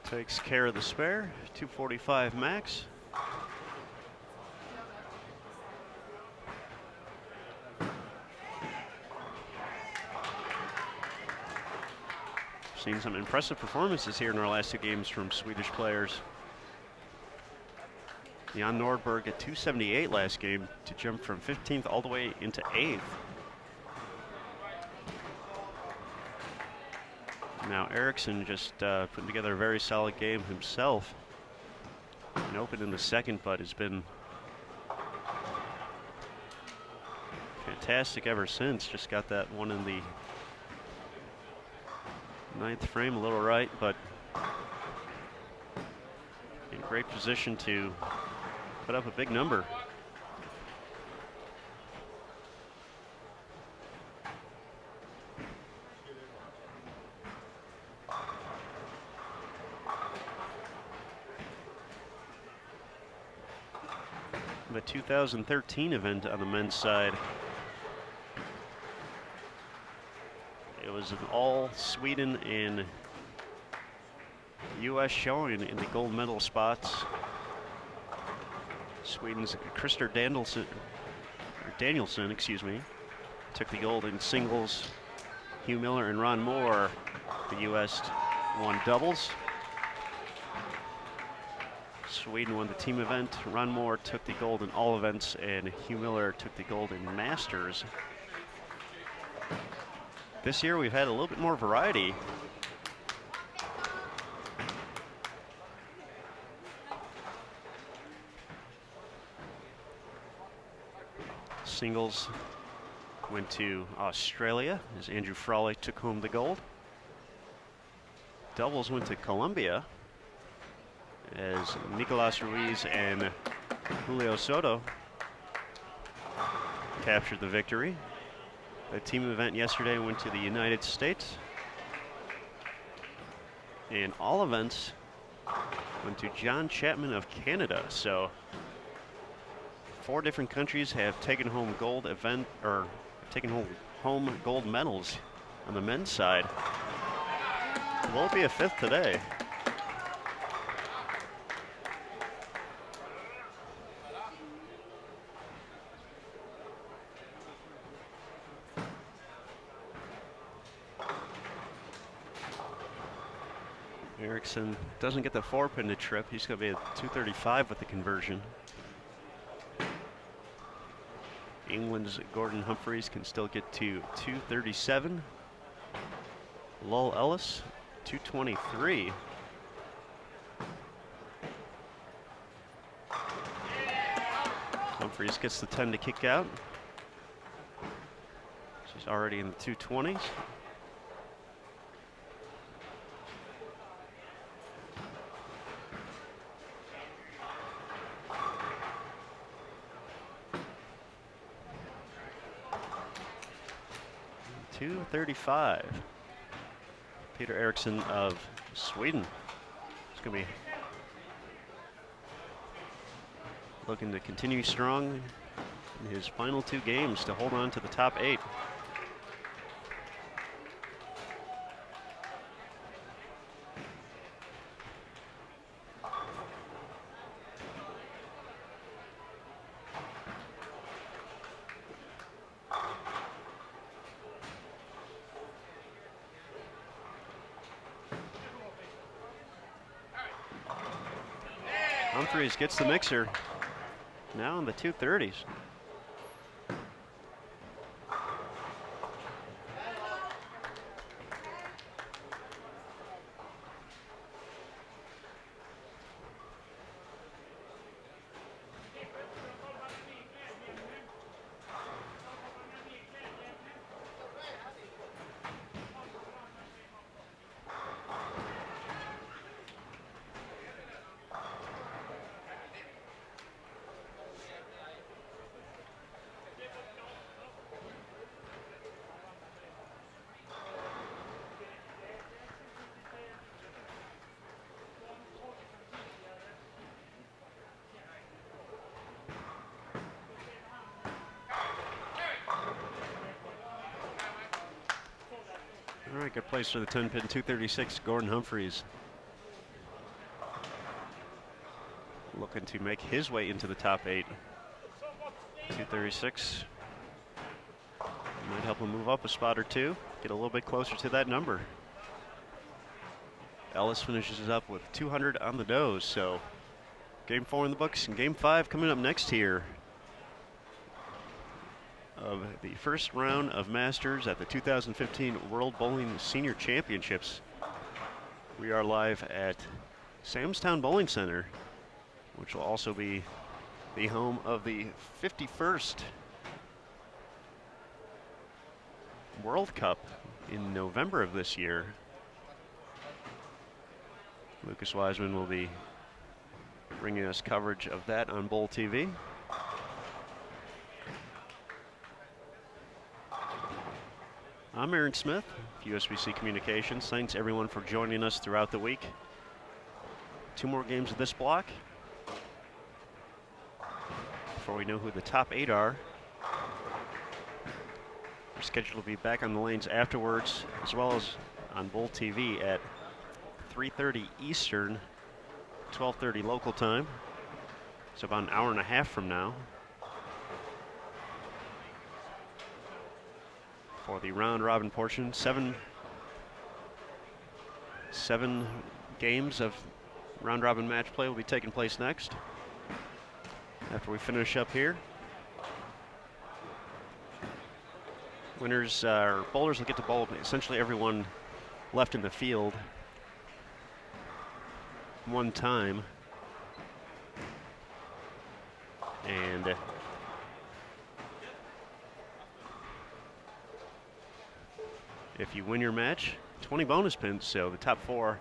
Takes care of the spare, 245 max. Seen some impressive performances here in our last 2 games from Swedish players. Jan Nordberg at 278 last game to jump from 15th all the way into 8th. Now Erickson just putting together a very solid game himself. And opened in the second, but has been fantastic ever since. Just got that one in the 9th frame, a little right, but in great position to put up a big number. The 2013 event on the men's side. It was an all Sweden and U.S. showing in the gold medal spots. Sweden's Christer Danielsson, excuse me, took the gold in singles. Hugh Miller and Ron Moore, the U.S. won doubles. Sweden won the team event. Ron Moore took the gold in all events, and Hugh Miller took the gold in masters. This year we've had a little bit more variety. Singles went to Australia as Andrew Frawley took home the gold. Doubles went to Colombia as Nicolas Ruiz and Julio Soto captured the victory. The team event yesterday went to the United States. And all events went to John Chapman of Canada. So 4 different countries have taken home gold event, or taken home gold medals on the men's side. Will it be a 5th today? Erickson doesn't get the 4-pin to trip. He's going to be at 235 with the conversion. England's Gordon Humphreys can still get to 237. Lowell Ellis, 223. Humphreys gets the 10 to kick out. She's already in the 220s. .235. Peter Eriksson of Sweden. It's going to be looking to continue strong in his final 2 games to hold on to the top 8. Humphreys gets the mixer now in the 230s. Good place for the 10 pin, 236, Gordon Humphreys. Looking to make his way into the top 8. 236. Might help him move up a spot or two, get a little bit closer to that number. Ellis finishes it up with 200 on the nose, so game 4 in the books and game 5 coming up next here of the first round of Masters at the 2015 World Bowling Senior Championships. We are live at Samstown Bowling Center, which will also be the home of the 51st World Cup in November of this year. Lucas Wiseman will be bringing us coverage of that on Bowl TV. I'm Aaron Smith, USBC Communications. Thanks everyone for joining us throughout the week. 2 more games of this block before we know who the top 8 are. We're scheduled to be back on the lanes afterwards, as well as on Bowl TV at 3:30 Eastern, 12:30 local time. So about an hour and a half from now. For the round robin portion, seven games of round robin match play will be taking place next after we finish up here. Winners or bowlers will get to bowl essentially everyone left in the field one time, and if you win your match, 20 bonus pins. So the top 4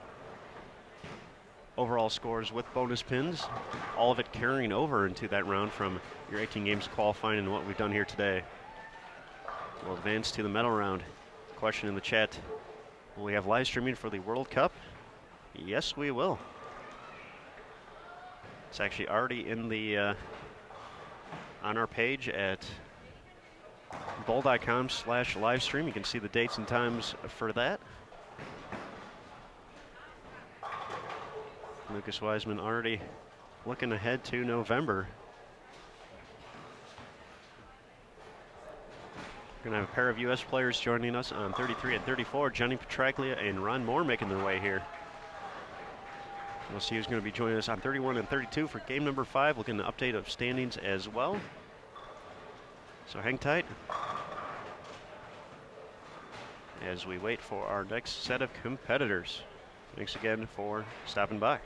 overall scores with bonus pins, all of it carrying over into that round from your 18 games qualifying and what we've done here today. We'll advance to the medal round. Question in the chat: will we have live streaming for the World Cup? Yes, we will. It's actually already in the on our page at bowl.com/livestream. You can see the dates and times for that. Lucas Wiseman already looking ahead to November. We're going to have a pair of U.S. players joining us on 33 and 34. Johnny Petraglia and Ron Moore making their way here. We'll see who's going to be joining us on 31 and 32 for game number 5. Looking at an update of standings as well. So hang tight as we wait for our next set of competitors. Thanks again for stopping by.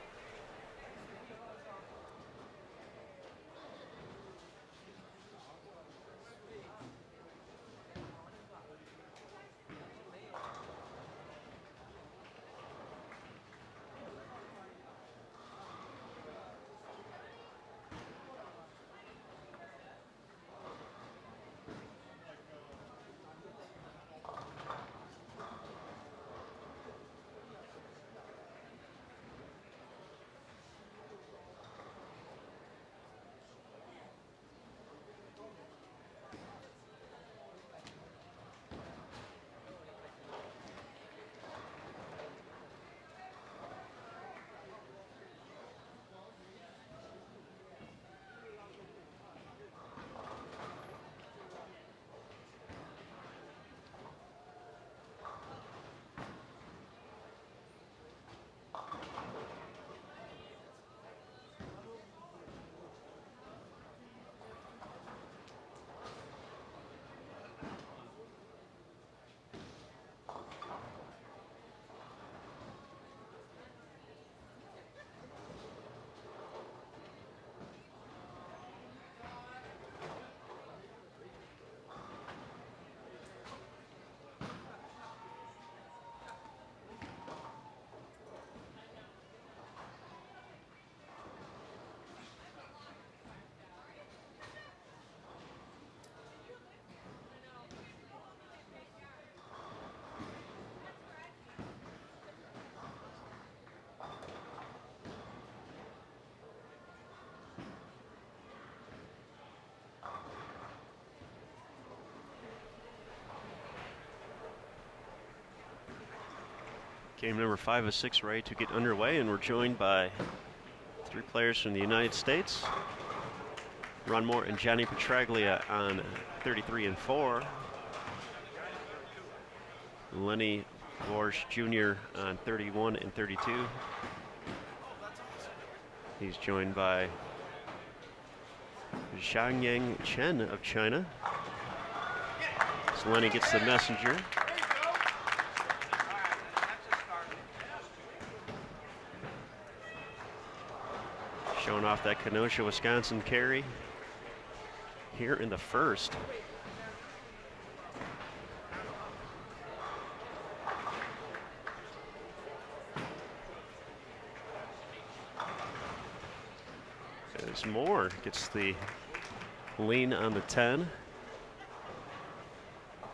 Game number 5 of 6 ready to get underway, and we're joined by 3 players from the United States. Ron Moore and Johnny Petraglia on 33 and 4. Lenny Borsch Jr. on 31 and 32. He's joined by Zhangyang Chen of China. So Lenny gets the messenger. Showing off that Kenosha, Wisconsin carry here in the first. As Moore gets the lean on the 10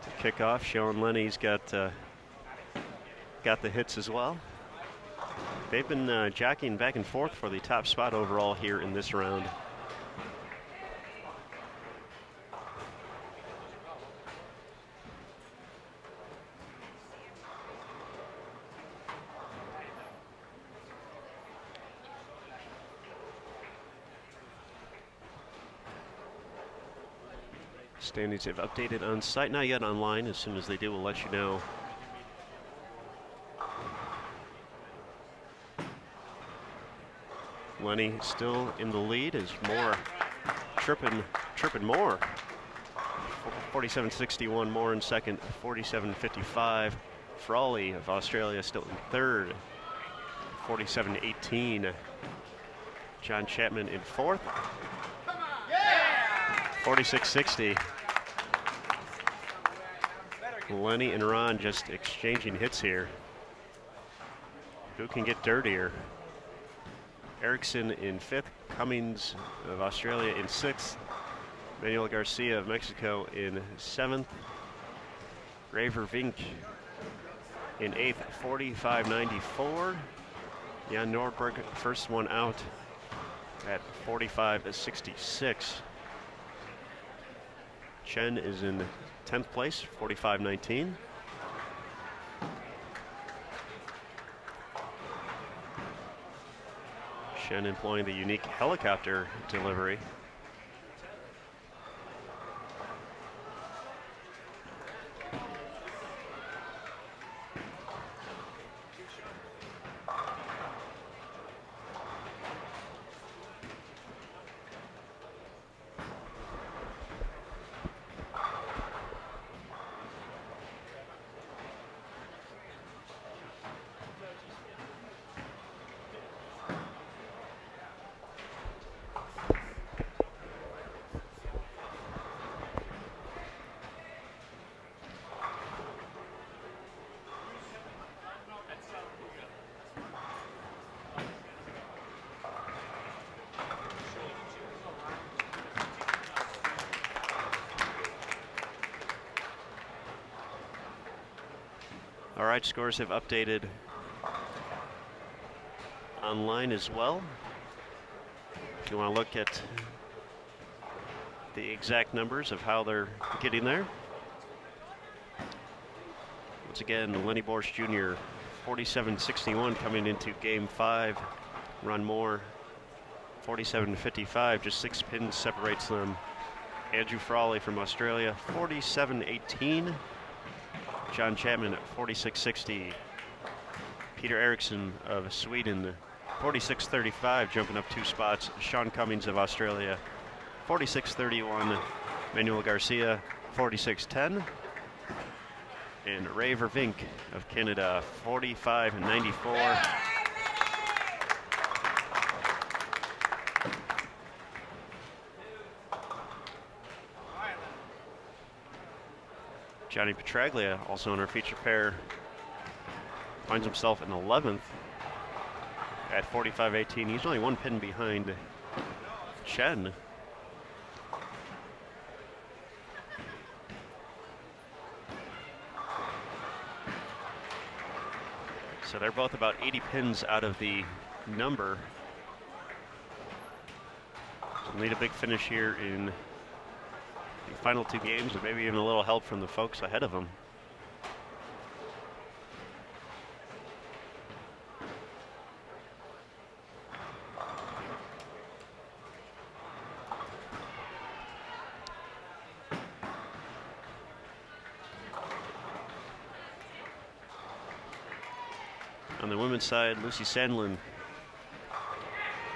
to kick off, showing Lenny's got the hits as well. They've been jockeying back and forth for the top spot overall here in this round. Standings have updated on site, not yet online. As soon as they do, we'll let you know. Lenny still in the lead as Moore tripping Moore. 47.61 Moore in second, 47.55. Frawley of Australia still in third, 47.18. John Chapman in fourth, 46.60. Lenny and Ron just exchanging hits here. Who can get dirtier? Erickson in fifth, Cummings of Australia in sixth, Manuel Garcia of Mexico in seventh, Graver Vink in eighth, 45.94. Jan Nordberg, first one out at 45.66. Chen is in 10th place, 45.19. Chen employing the unique helicopter delivery. All right, scores have updated online as well. If you want to look at the exact numbers of how they're getting there. Once again, Lenny Borsch Jr., 47.61 coming into game 5. Ron Moore, 47.55, just 6 pins separates them. Andrew Frawley from Australia, 47.18. John Chapman at 46.60. Peter Eriksson of Sweden, 46.35, jumping up 2 spots. Sean Cummings of Australia, 46.31. Manuel Garcia, 46.10. And Ray Vervink of Canada, 45.94. Johnny Petraglia, also in our feature pair, finds himself in 11th at 45.18. He's only 1 pin behind Chen. So they're both about 80 pins out of the number. So need a big finish here in the final 2 games, and maybe even a little help from the folks ahead of them. On the women's side, Lucy Sandlin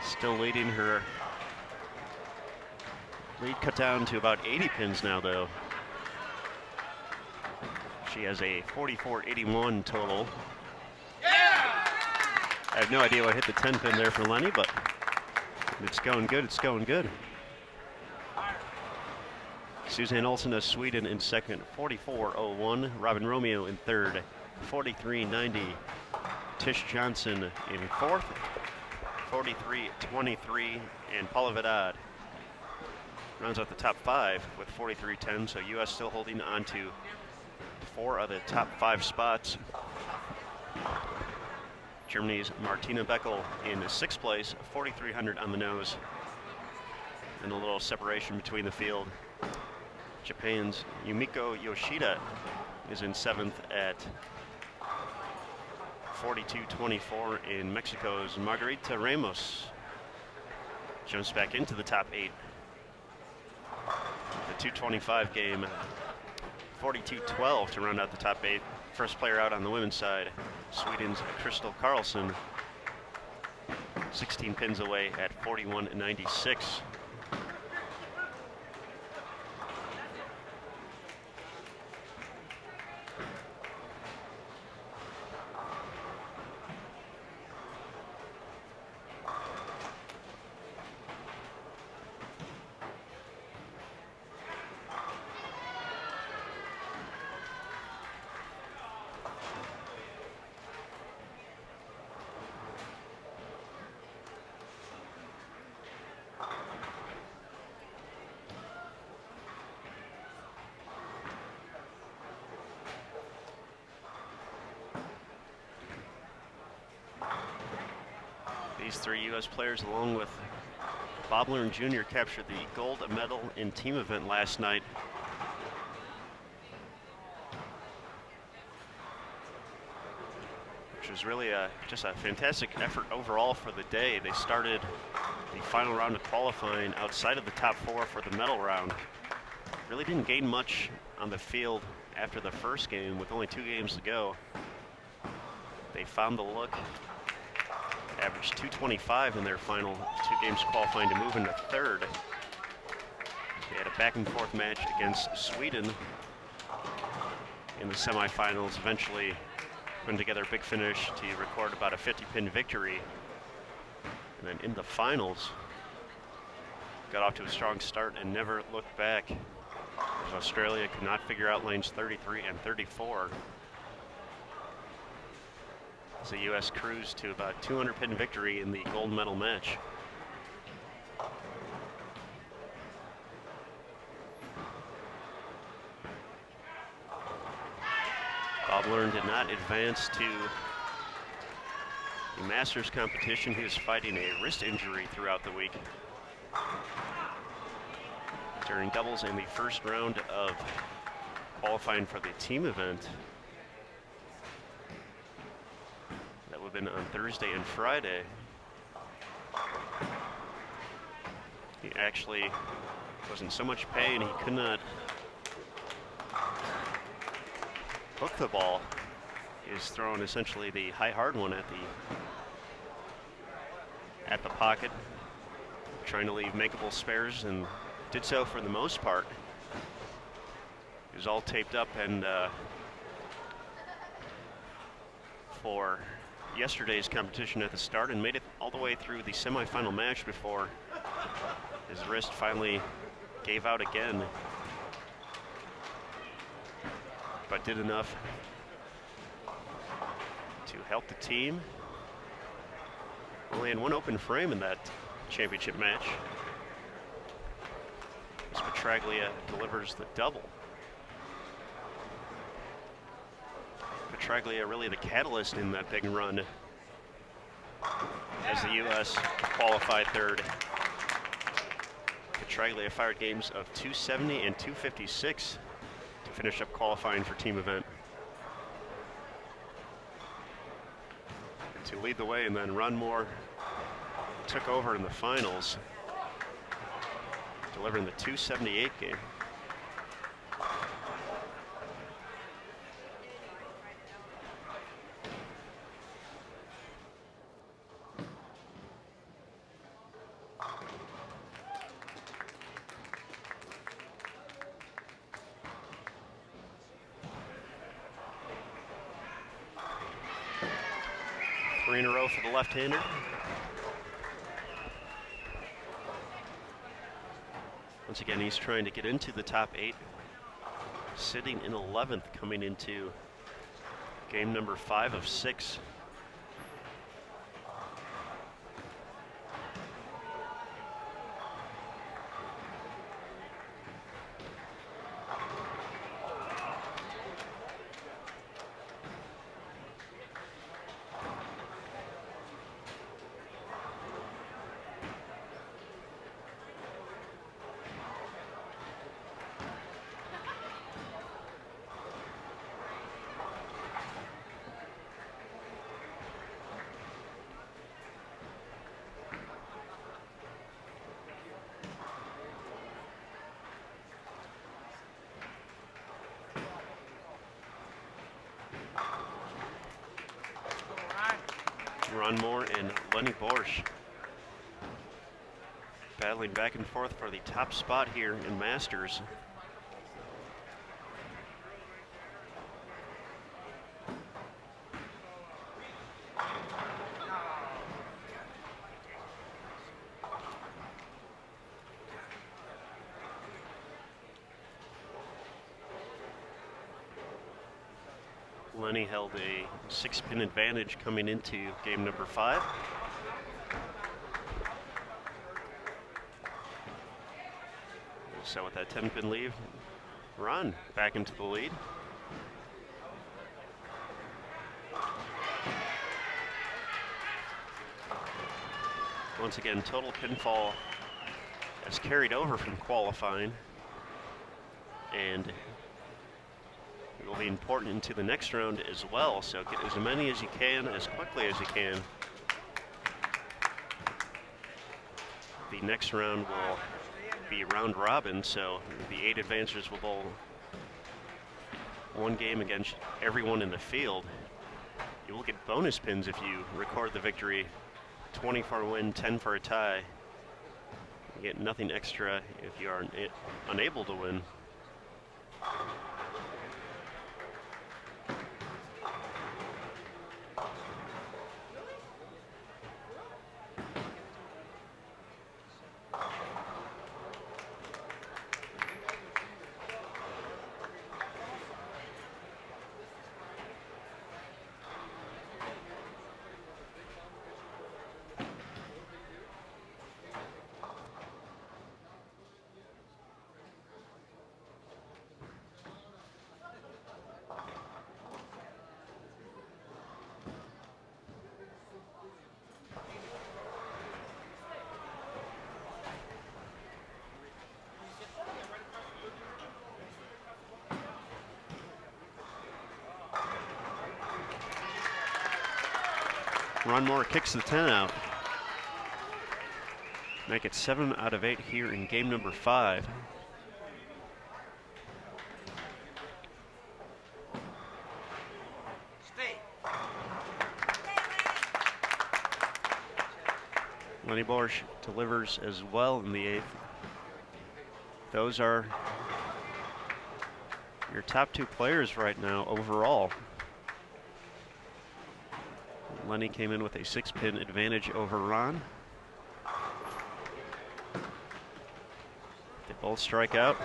still leading. Her lead cut down to about 80 pins now, though. She has a 44.81 total. I have no idea what hit the 10 pin there for Lenny, but it's going good. It's going good. Suzanne Olsen of Sweden in second, 44.01. Robin Romeo in third, 43.90. Tish Johnson in fourth, 43.23. And Paula Vidal rounds out the top five with 43.10. So U.S. still holding on to 4 of the top 5 spots. Germany's Martina Beckel in 6th place, 4,300 on the nose. And a little separation between the field. Japan's Yumiko Yoshida is in 7th at 42.24. In Mexico's Margarita Ramos jumps back into the top 8. The 225 game, 42.12 to round out the top 8. First player out on the women's side, Sweden's Crystal Karlsson, 16 pins away at 41.96. These 3 U.S. players, along with Bob Learn Jr., captured the gold medal in team event last night. Which was really just a fantastic effort overall for the day. They started the final round of qualifying outside of the top 4 for the medal round. Really didn't gain much on the field after the first game with only 2 games to go. They found the look. Averaged 225 in their final 2 games qualifying to move into 3rd. They had a back and forth match against Sweden in the semifinals, eventually putting together a big finish to record about a 50-pin victory. And then in the finals, got off to a strong start and never looked back, as Australia could not figure out lanes 33 and 34. So the U.S. cruised to about 200-pin victory in the gold medal match. Bob Learn did not advance to the Masters competition. He was fighting a wrist injury throughout the week. During doubles in the first round of qualifying for the team event, have been on Thursday and Friday. He actually was in so much pain he could not hook the ball. He was throwing essentially the high hard one at the pocket, trying to leave makeable spares, and did so for the most part. He was all taped up, and for yesterday's competition at the start, and made it all the way through the semifinal match before his wrist finally gave out again, but did enough to help the team. Only in 1 open frame in that championship match, as Petraglia delivers the double. Petraglia really the catalyst in that big run as the U.S. qualified 3rd. Petraglia fired games of 270 and 256 to finish up qualifying for team event. And to lead the way, and then Runmore took over in the finals, delivering the 278 game. 3 in a row for the left-hander. Once again, he's trying to get into the top 8, sitting in 11th coming into game number 5 of 6. Ron Moore and Lenny Borsch battling back and forth for the top spot here in Masters. Lenny held a 6-pin advantage coming into game number 5. So with that 10-pin lead, Ron back into the lead. Once again, total pinfall has carried over from qualifying, and it will be important into the next round as well, so get as many as you can, as quickly as you can. The next round will be round robin, so the 8 advancers will bowl one game against everyone in the field. You will get bonus pins if you record the victory, 20 for a win, 10 for a tie. You get nothing extra if you are unable to win. Ron Moore kicks the 10 out. Make it 7 out of 8 here in game number 5. Lenny Borsch delivers as well in the 8th. Those are your top 2 players right now overall. Lenny came in with a 6-pin advantage over Ron. They both strike out.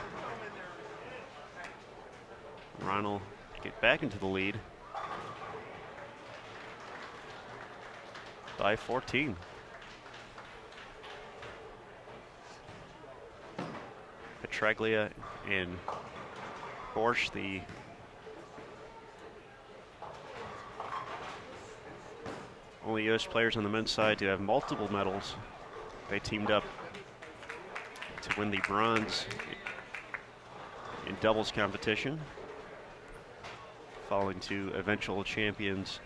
Ron will get back into the lead by 14. Petraglia and Borsch, the only U.S. players on the men's side to have multiple medals. They teamed up to win the bronze in doubles competition, falling to eventual champions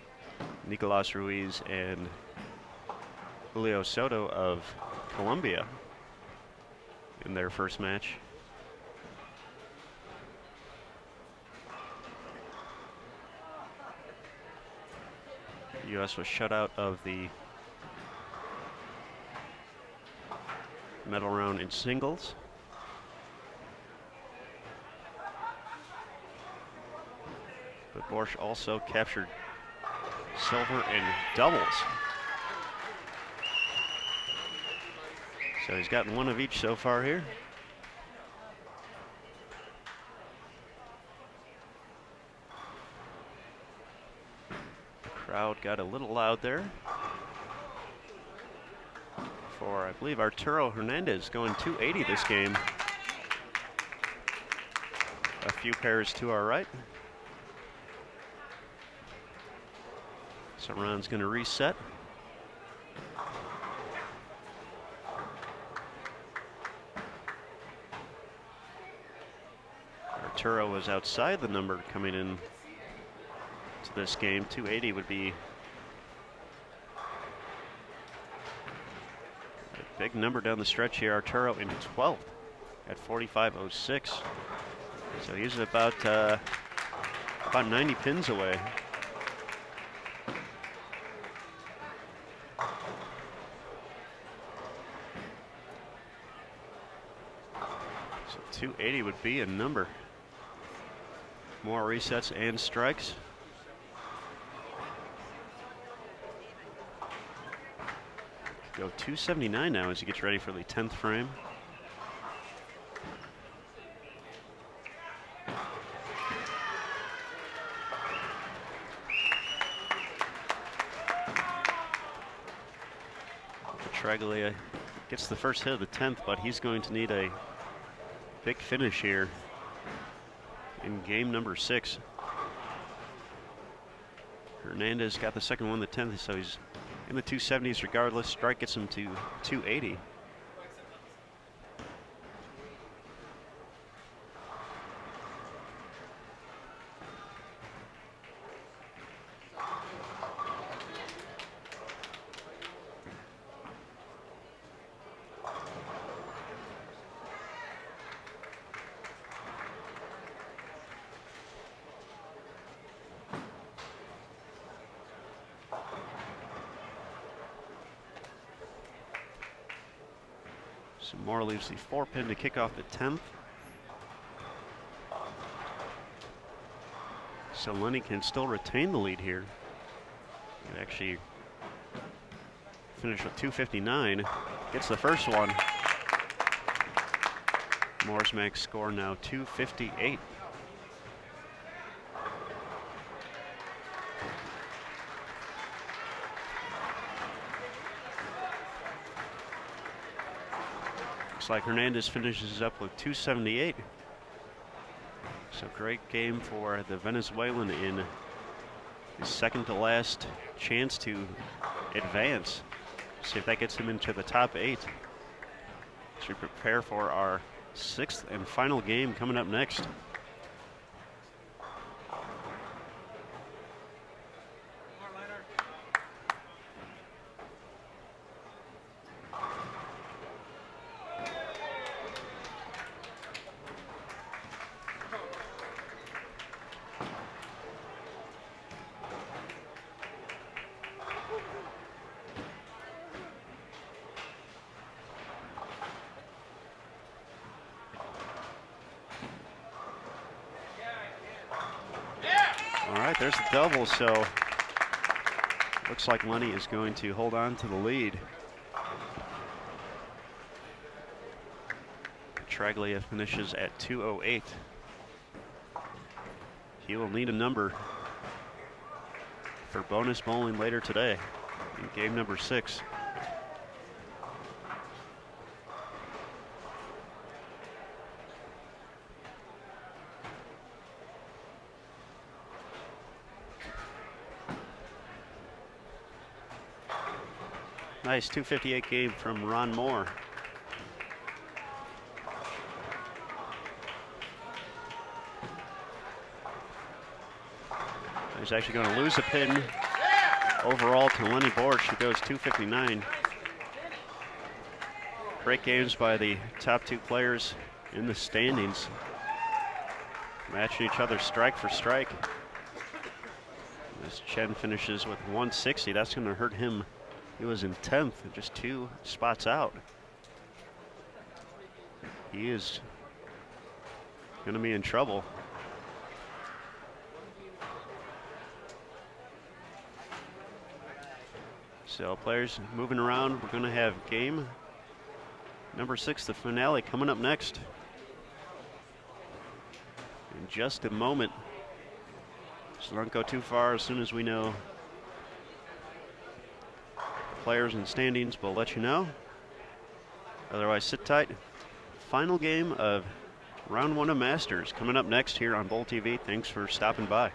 Nicolas Ruiz and Julio Soto of Colombia in their first match. U.S. was shut out of the medal round in singles. But Borsch also captured silver, and doubles. So he's gotten one of each so far here. The crowd got a little loud there for, I believe, Arturo Hernandez going 280 this game. A few pairs to our right. So Ron's going to reset. Arturo was outside the number coming in to this game. 280 would be a big number down the stretch here. Arturo in 12th at 45.06. So he's about 90 pins away. So 280 would be a number. More resets and strikes. Go 279 now as he gets ready for the 10th frame. Petraglia gets the first hit of the 10th, but he's going to need a big finish here in game number 6. Hernandez got the second one, the 10th, so he's in the 270s regardless. Strike gets him to 280. So Moore leaves the 4-pin to kick off the 10th. So Lenny can still retain the lead here. And actually finish with 259. Gets the first one. Moore's max score now 258. Like Hernandez finishes up with 278. So great game for the Venezuelan in his second to last chance to advance. See if that gets him into the top 8 as we prepare for our 6th and final game coming up next. There's the double, so looks like Lenny is going to hold on to the lead. Petraglia finishes at 208. He will need a number for bonus bowling later today in game number 6. Nice 258 game from Ron Moore. He's actually going to lose a pin overall to Lenny Borch, who goes 259. Great games by the top 2 players in the standings, matching each other strike for strike. As Chen finishes with 160, that's going to hurt him. He was in 10th, just 2 spots out. He is going to be in trouble. So players moving around. We're going to have game number 6, the finale, coming up next in just a moment. So don't go too far. As soon as we know players and standings, we'll let you know. Otherwise, sit tight. Final game of round 1 of Masters coming up next here on Bowl TV. Thanks for stopping by.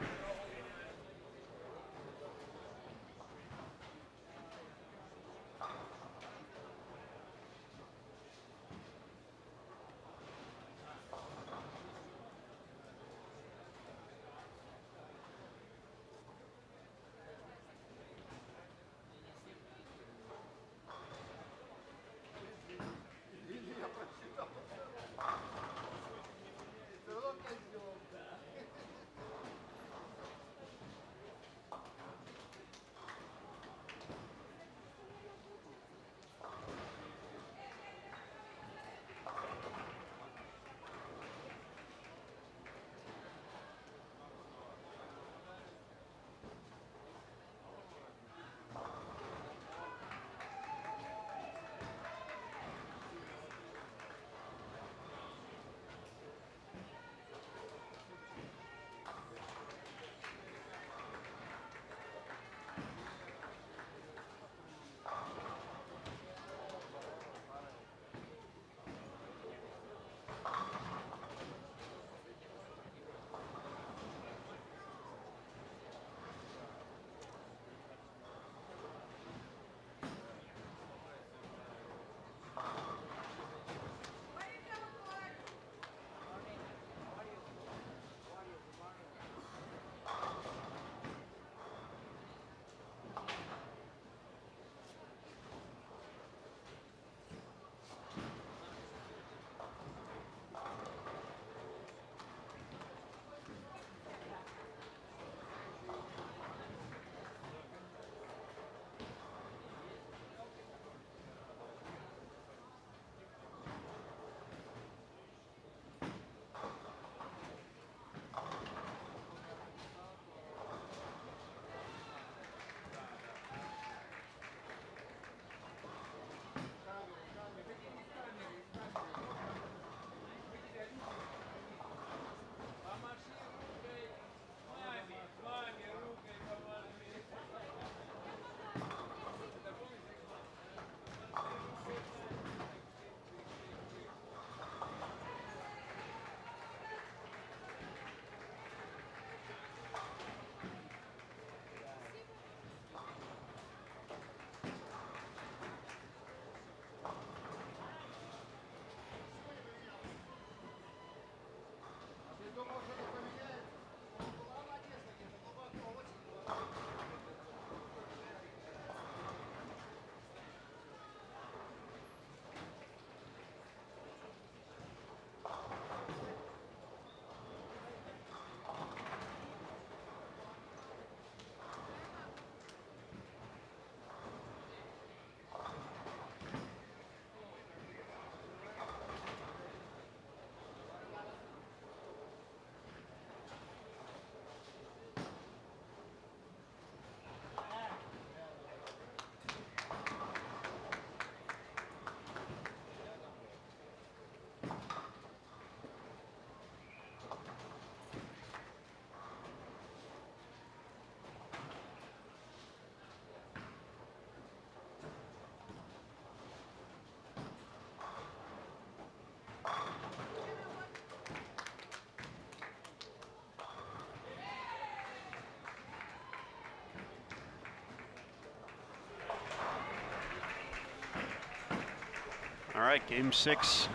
All right, game 6,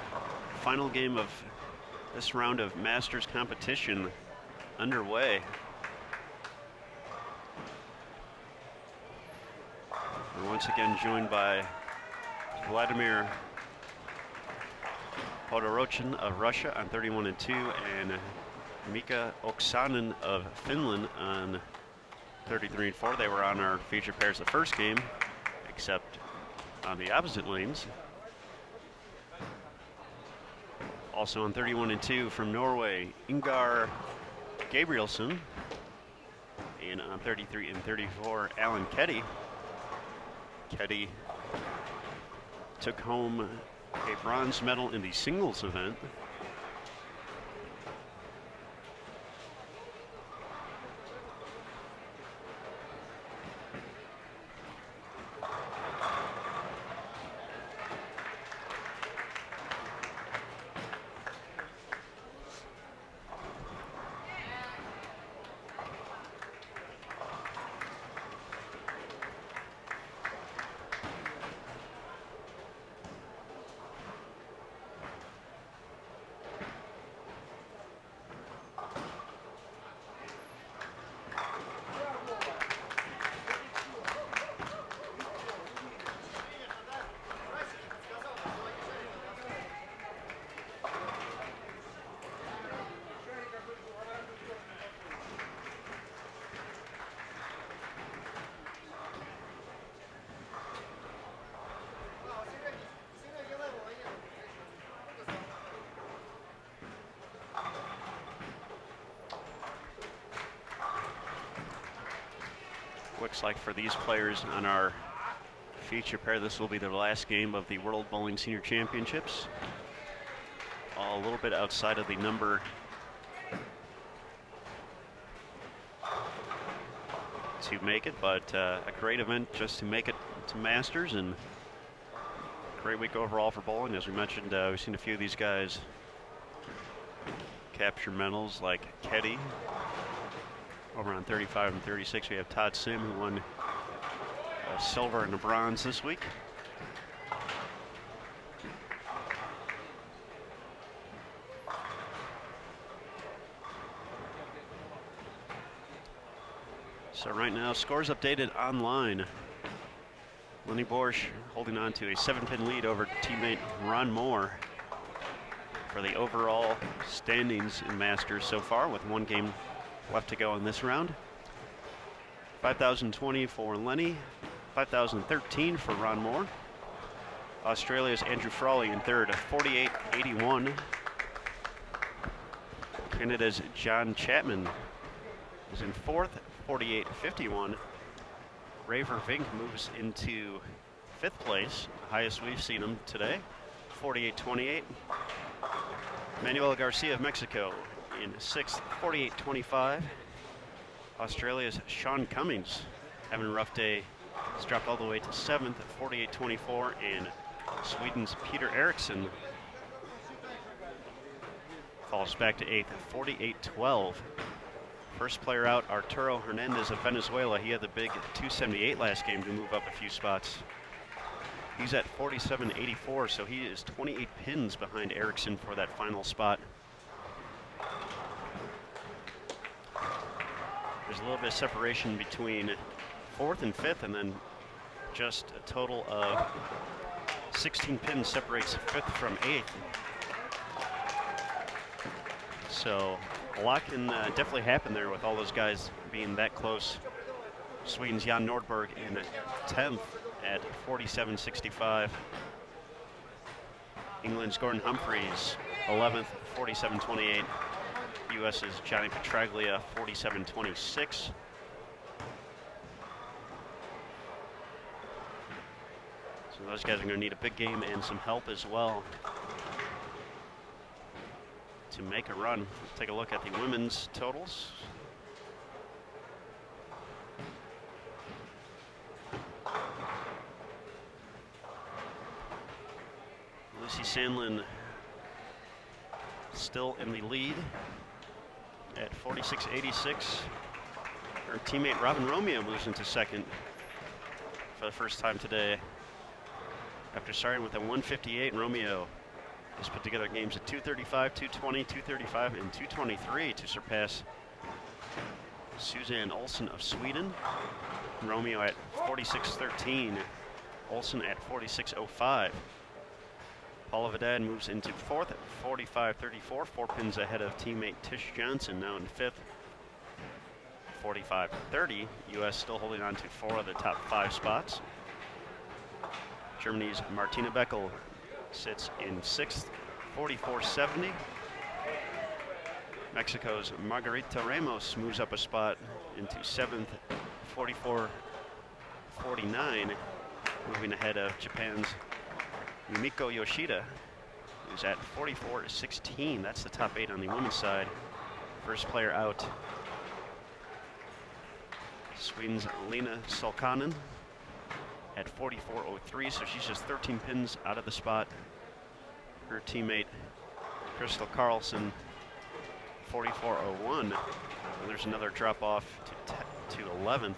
final game of this round of Masters competition underway. We're once again joined by Vladimir Podorochin of Russia on 31-2 and Mika Oksanen of Finland on 33-4. They were on our feature pairs the first game, except on the opposite lanes. Also on 31-2 from Norway, Ingar Gabrielsen. And on 33-34, Alan Ketty. Keddy took home a bronze medal in the singles event. Looks like for these players on our feature pair, this will be their last game of the World Bowling Senior Championships. All a little bit outside of the number to make it, but a great event just to make it to Masters, and great week overall for bowling. As we mentioned, we've seen a few of these guys capture medals, like Keddy. Over on 35 and 36, we have Todd Sim, who won a silver and a bronze this week. So right now, scores updated online. Lenny Borsch holding on to a 7-pin lead over teammate Ron Moore for the overall standings in Masters so far, with one game left to go in this round. 5,020 for Lenny, 5,013 for Ron Moore. Australia's Andrew Frawley in third, 48.81. Canada's John Chapman is in fourth, 48.51. Raver Vink moves into fifth place, highest we've seen him today, 48.28. Manuel Garcia of Mexico in sixth, 48.25. Australia's Sean Cummings having a rough day. He's dropped all the way to seventh at 48.24, and Sweden's Peter Eriksson falls back to eighth at 48.12. First player out, Arturo Hernandez of Venezuela. He had the big 278 last game to move up a few spots. He's at 47.84, so he is 28 pins behind Eriksson for that final spot. There's a little bit of separation between fourth and fifth, and then just a total of 16 pins separates fifth from eighth. So a lot can definitely happen there with all those guys being that close. Sweden's Jan Nordberg in 10th at 47.65. England's Gordon Humphreys 11th, 47.28. US's Johnny Petraglia, 47.26. So those guys are going to need a big game and some help as well to make a run. Let's take a look at the women's totals. Lucy Sandlin still in the lead at 46.86. Her teammate Robin Romeo moves into second for the first time today. After starting with a 158, Romeo has put together games at 235, 220, 235, and 223 to surpass Suzanne Olsen of Sweden. Romeo at 46.13, Olsen at 46.05. Paula Vidal moves into fourth at 45.34, 4 pins ahead of teammate Tish Johnson, now in fifth, 45.30. U.S. still holding on to 4 of the top 5 spots. Germany's Martina Beckel sits in sixth, 44.70. Mexico's Margarita Ramos moves up a spot into seventh, 44.49. moving ahead of Japan's Yumiko Yoshida, who's at 44-16. That's the top 8 on the women's side. First player out, Sweden's Lena Solkanen at 44.03, so she's just 13 pins out of the spot. Her teammate, Crystal Carlson, 44.01. And there's another drop off to 11th.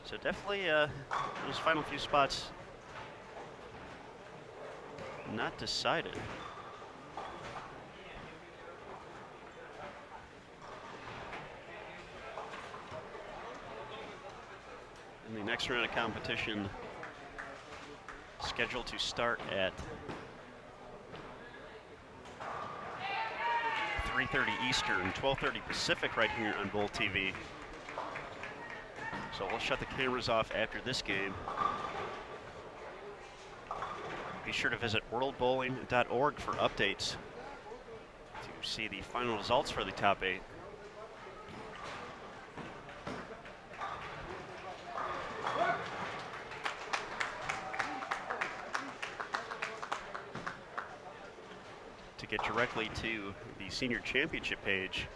So definitely those final few spots not decided. And the next round of competition scheduled to start at 3:30 Eastern, 12:30 Pacific right here on Bowl TV. So we'll shut the cameras off after this game. Be sure to visit worldbowling.org for updates to see the final results for the top 8. To get directly to the senior championship page,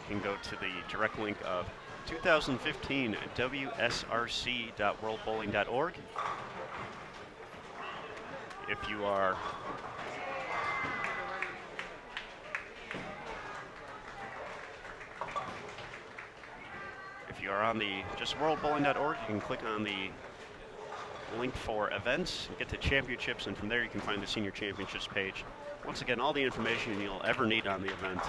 you can go to the direct link of 2015 WSRC.worldbowling.org. If you are on the just worldbowling.org, you can click on the link for events, get to championships, and from there you can find the senior championships page. Once again, all the information you'll ever need on the event,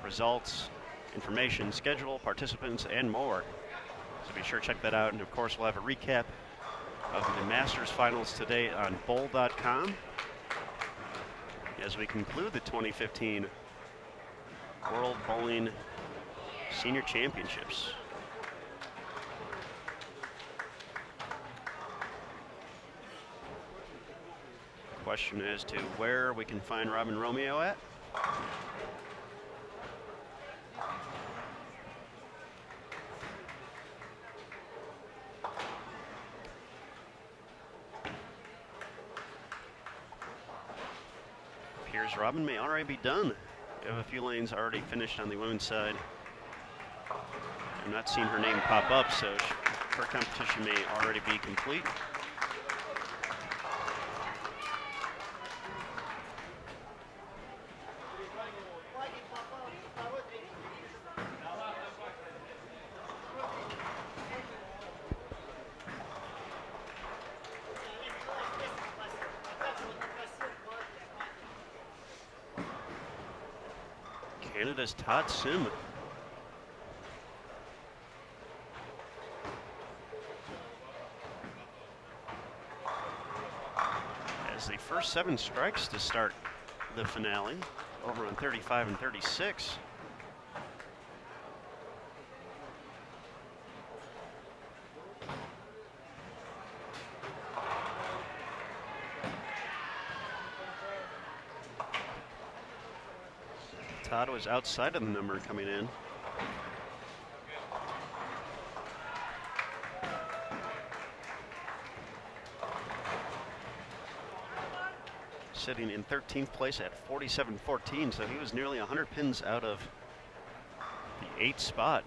results, information, schedule, participants, and more. So be sure to check that out. And of course, we'll have a recap of the Masters finals today on bowl.com as we conclude the 2015 World Bowling Senior Championships. Question as to where we can find Robin Romeo at. Appears Robin may already be done. We have a few lanes already finished on the women's side. I'm not seeing her name pop up, so her competition may already be complete. Canada's Todd Sim. As the first 7 strikes to start the finale, over on 35 and 36. Todd was outside of the number coming in. Sitting in 13th place at 47.14, so he was nearly 100 pins out of the 8th spot.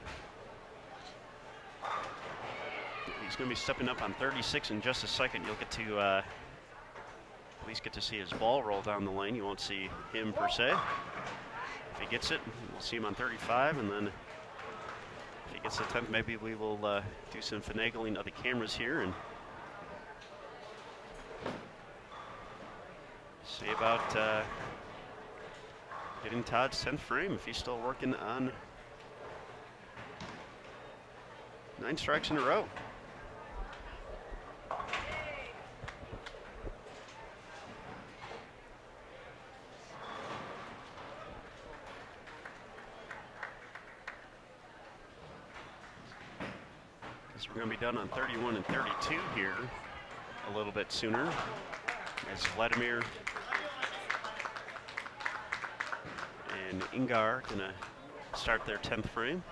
He's going to be stepping up on 36 in just a second. You'll get to at least get to see his ball roll down the lane. You won't see him per se. If he gets it, we'll see him on 35, and then if he gets the 10th, maybe we will do some finagling of the cameras here and see about getting Todd's 10th frame if he's still working on 9 strikes in a row. We're going to be done on 31 and 32 here a little bit sooner, as Vladimir and Ingar going to start their 10th frame.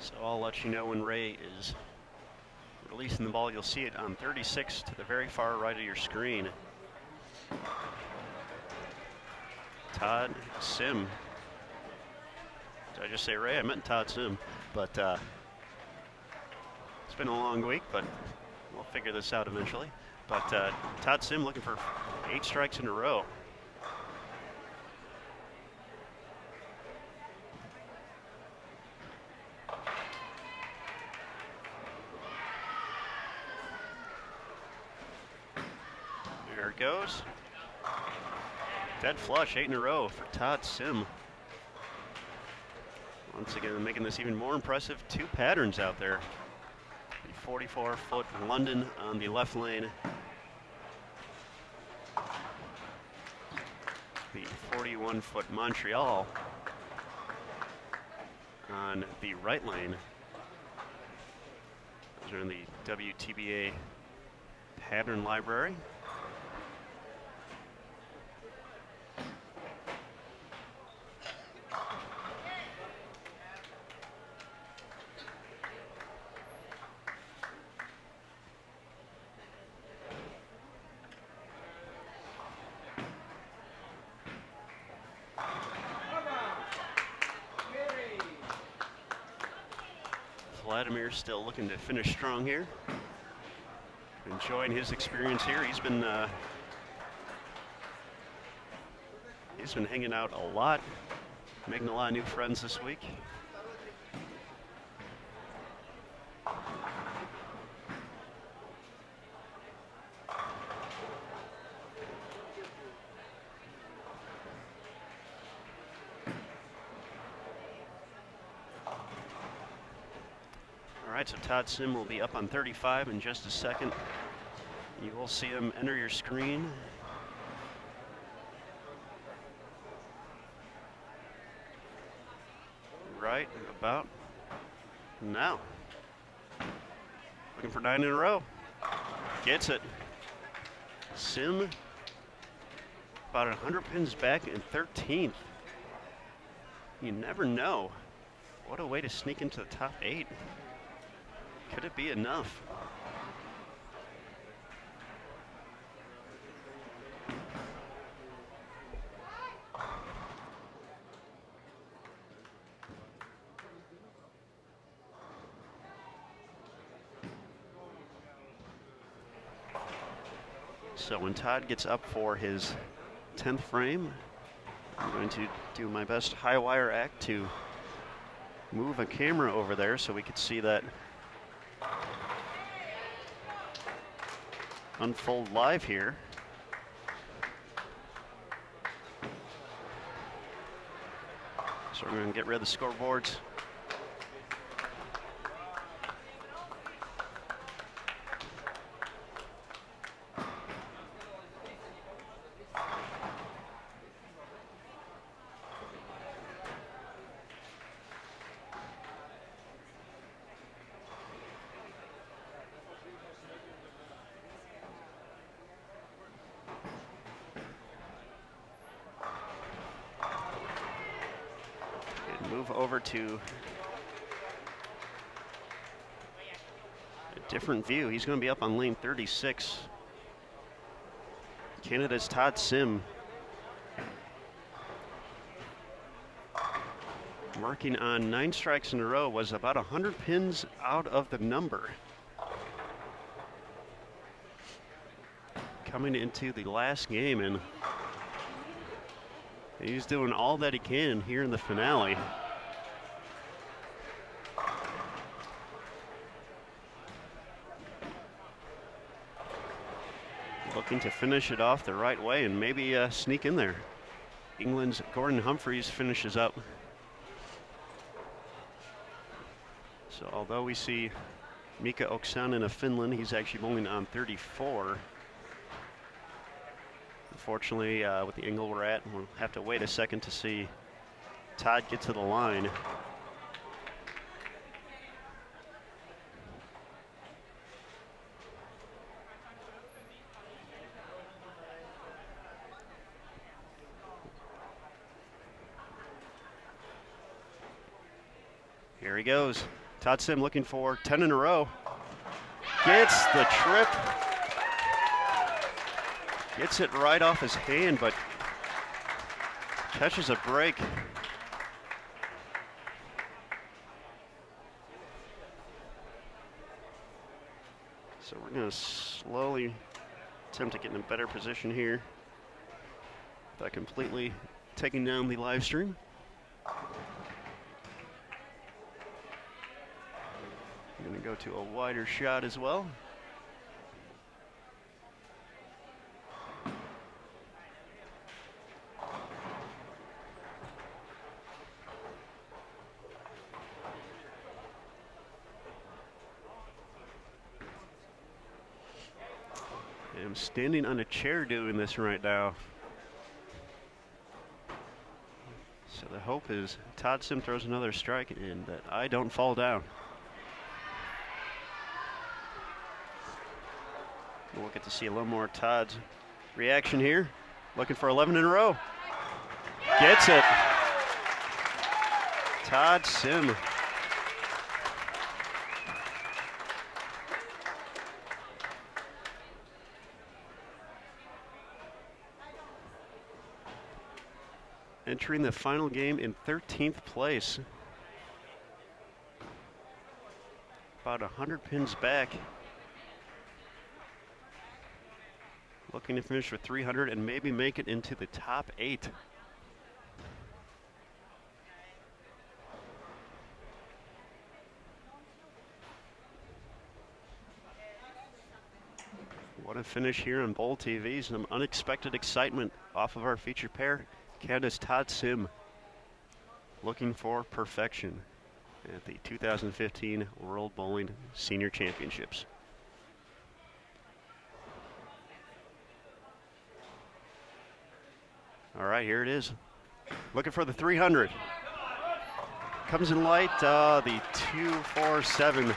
So I'll let you know when Ray is releasing the ball. You'll see it on 36 to the very far right of your screen. Todd Sim. Did I just say Ray? I meant Todd Sim. But it's been a long week, but we'll figure this out eventually. But Todd Sim looking for 8 strikes in a row. There it goes. Dead flush, 8 in a row for Todd Sim. Once again, making this even more impressive. 2 patterns out there. The 44-foot London on the left lane. The 41-foot Montreal on the right lane. Those are in the WTBA pattern library. Vladimir still looking to finish strong here. Enjoying his experience here. He's been hanging out a lot, making a lot of new friends this week. All right, so Todd Sim will be up on 35 in just a second. You will see him enter your screen. Right about now. Looking for 9 in a row. Gets it. Sim about 100 pins back in 13th. You never know. What a way to sneak into the top 8. Could it be enough? So when Todd gets up for his 10th frame, I'm going to do my best high wire act to move a camera over there so we could see that unfold live here. So we're going to get rid of the scoreboards. Move over to a different view. He's going to be up on lane 36. Canada's Todd Sim working on 9 strikes in a row, was about 100 pins out of the number. Coming into the last game, and he's doing all that he can here in the finale. Looking to finish it off the right way and maybe sneak in there. England's Gordon Humphries finishes up. So although we see Mika Oksanen of Finland, he's actually only on 34. Unfortunately, with the angle we're at, we'll have to wait a second to see Todd get to the line. Here he goes. Todd Sim looking for 10 in a row. Gets the trip. Gets it right off his hand, but catches a break. So we're going to slowly attempt to get in a better position here without completely taking down the live stream. I'm going to go to a wider shot as well. I'm standing on a chair doing this right now. So the hope is Todd Sim throws another strike and that I don't fall down. We'll get to see a little more Todd's reaction here. Looking for 11 in a row. Gets it. Todd Sim. Entering the final game in 13th place. About 100 pins back. Looking to finish with 300 and maybe make it into the top 8. What a finish here on Bowl TV. Some unexpected excitement off of our featured pair. Canada's Todd Sim looking for perfection at the 2015 World Bowling Senior Championships. All right, here it is. Looking for the 300. Comes in light, the 247.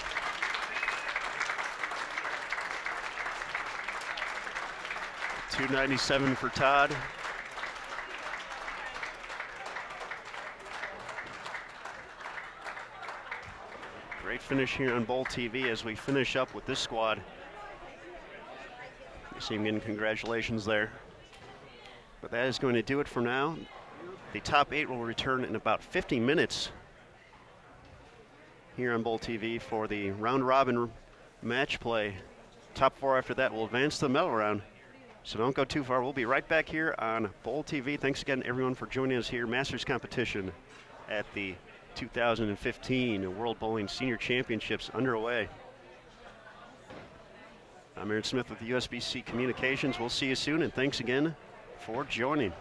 $297 for Todd. Great finish here on Bowl TV as we finish up with this squad. You see him getting congratulations there. But that is going to do it for now. The top 8 will return in about 50 minutes here on Bowl TV for the round robin match play. Top 4 after that will advance to the medal round. So don't go too far. We'll be right back here on Bowl TV. Thanks again, everyone, for joining us here. Masters competition at the 2015 World Bowling Senior Championships underway. I'm Aaron Smith with USBC Communications. We'll see you soon, and thanks again for joining.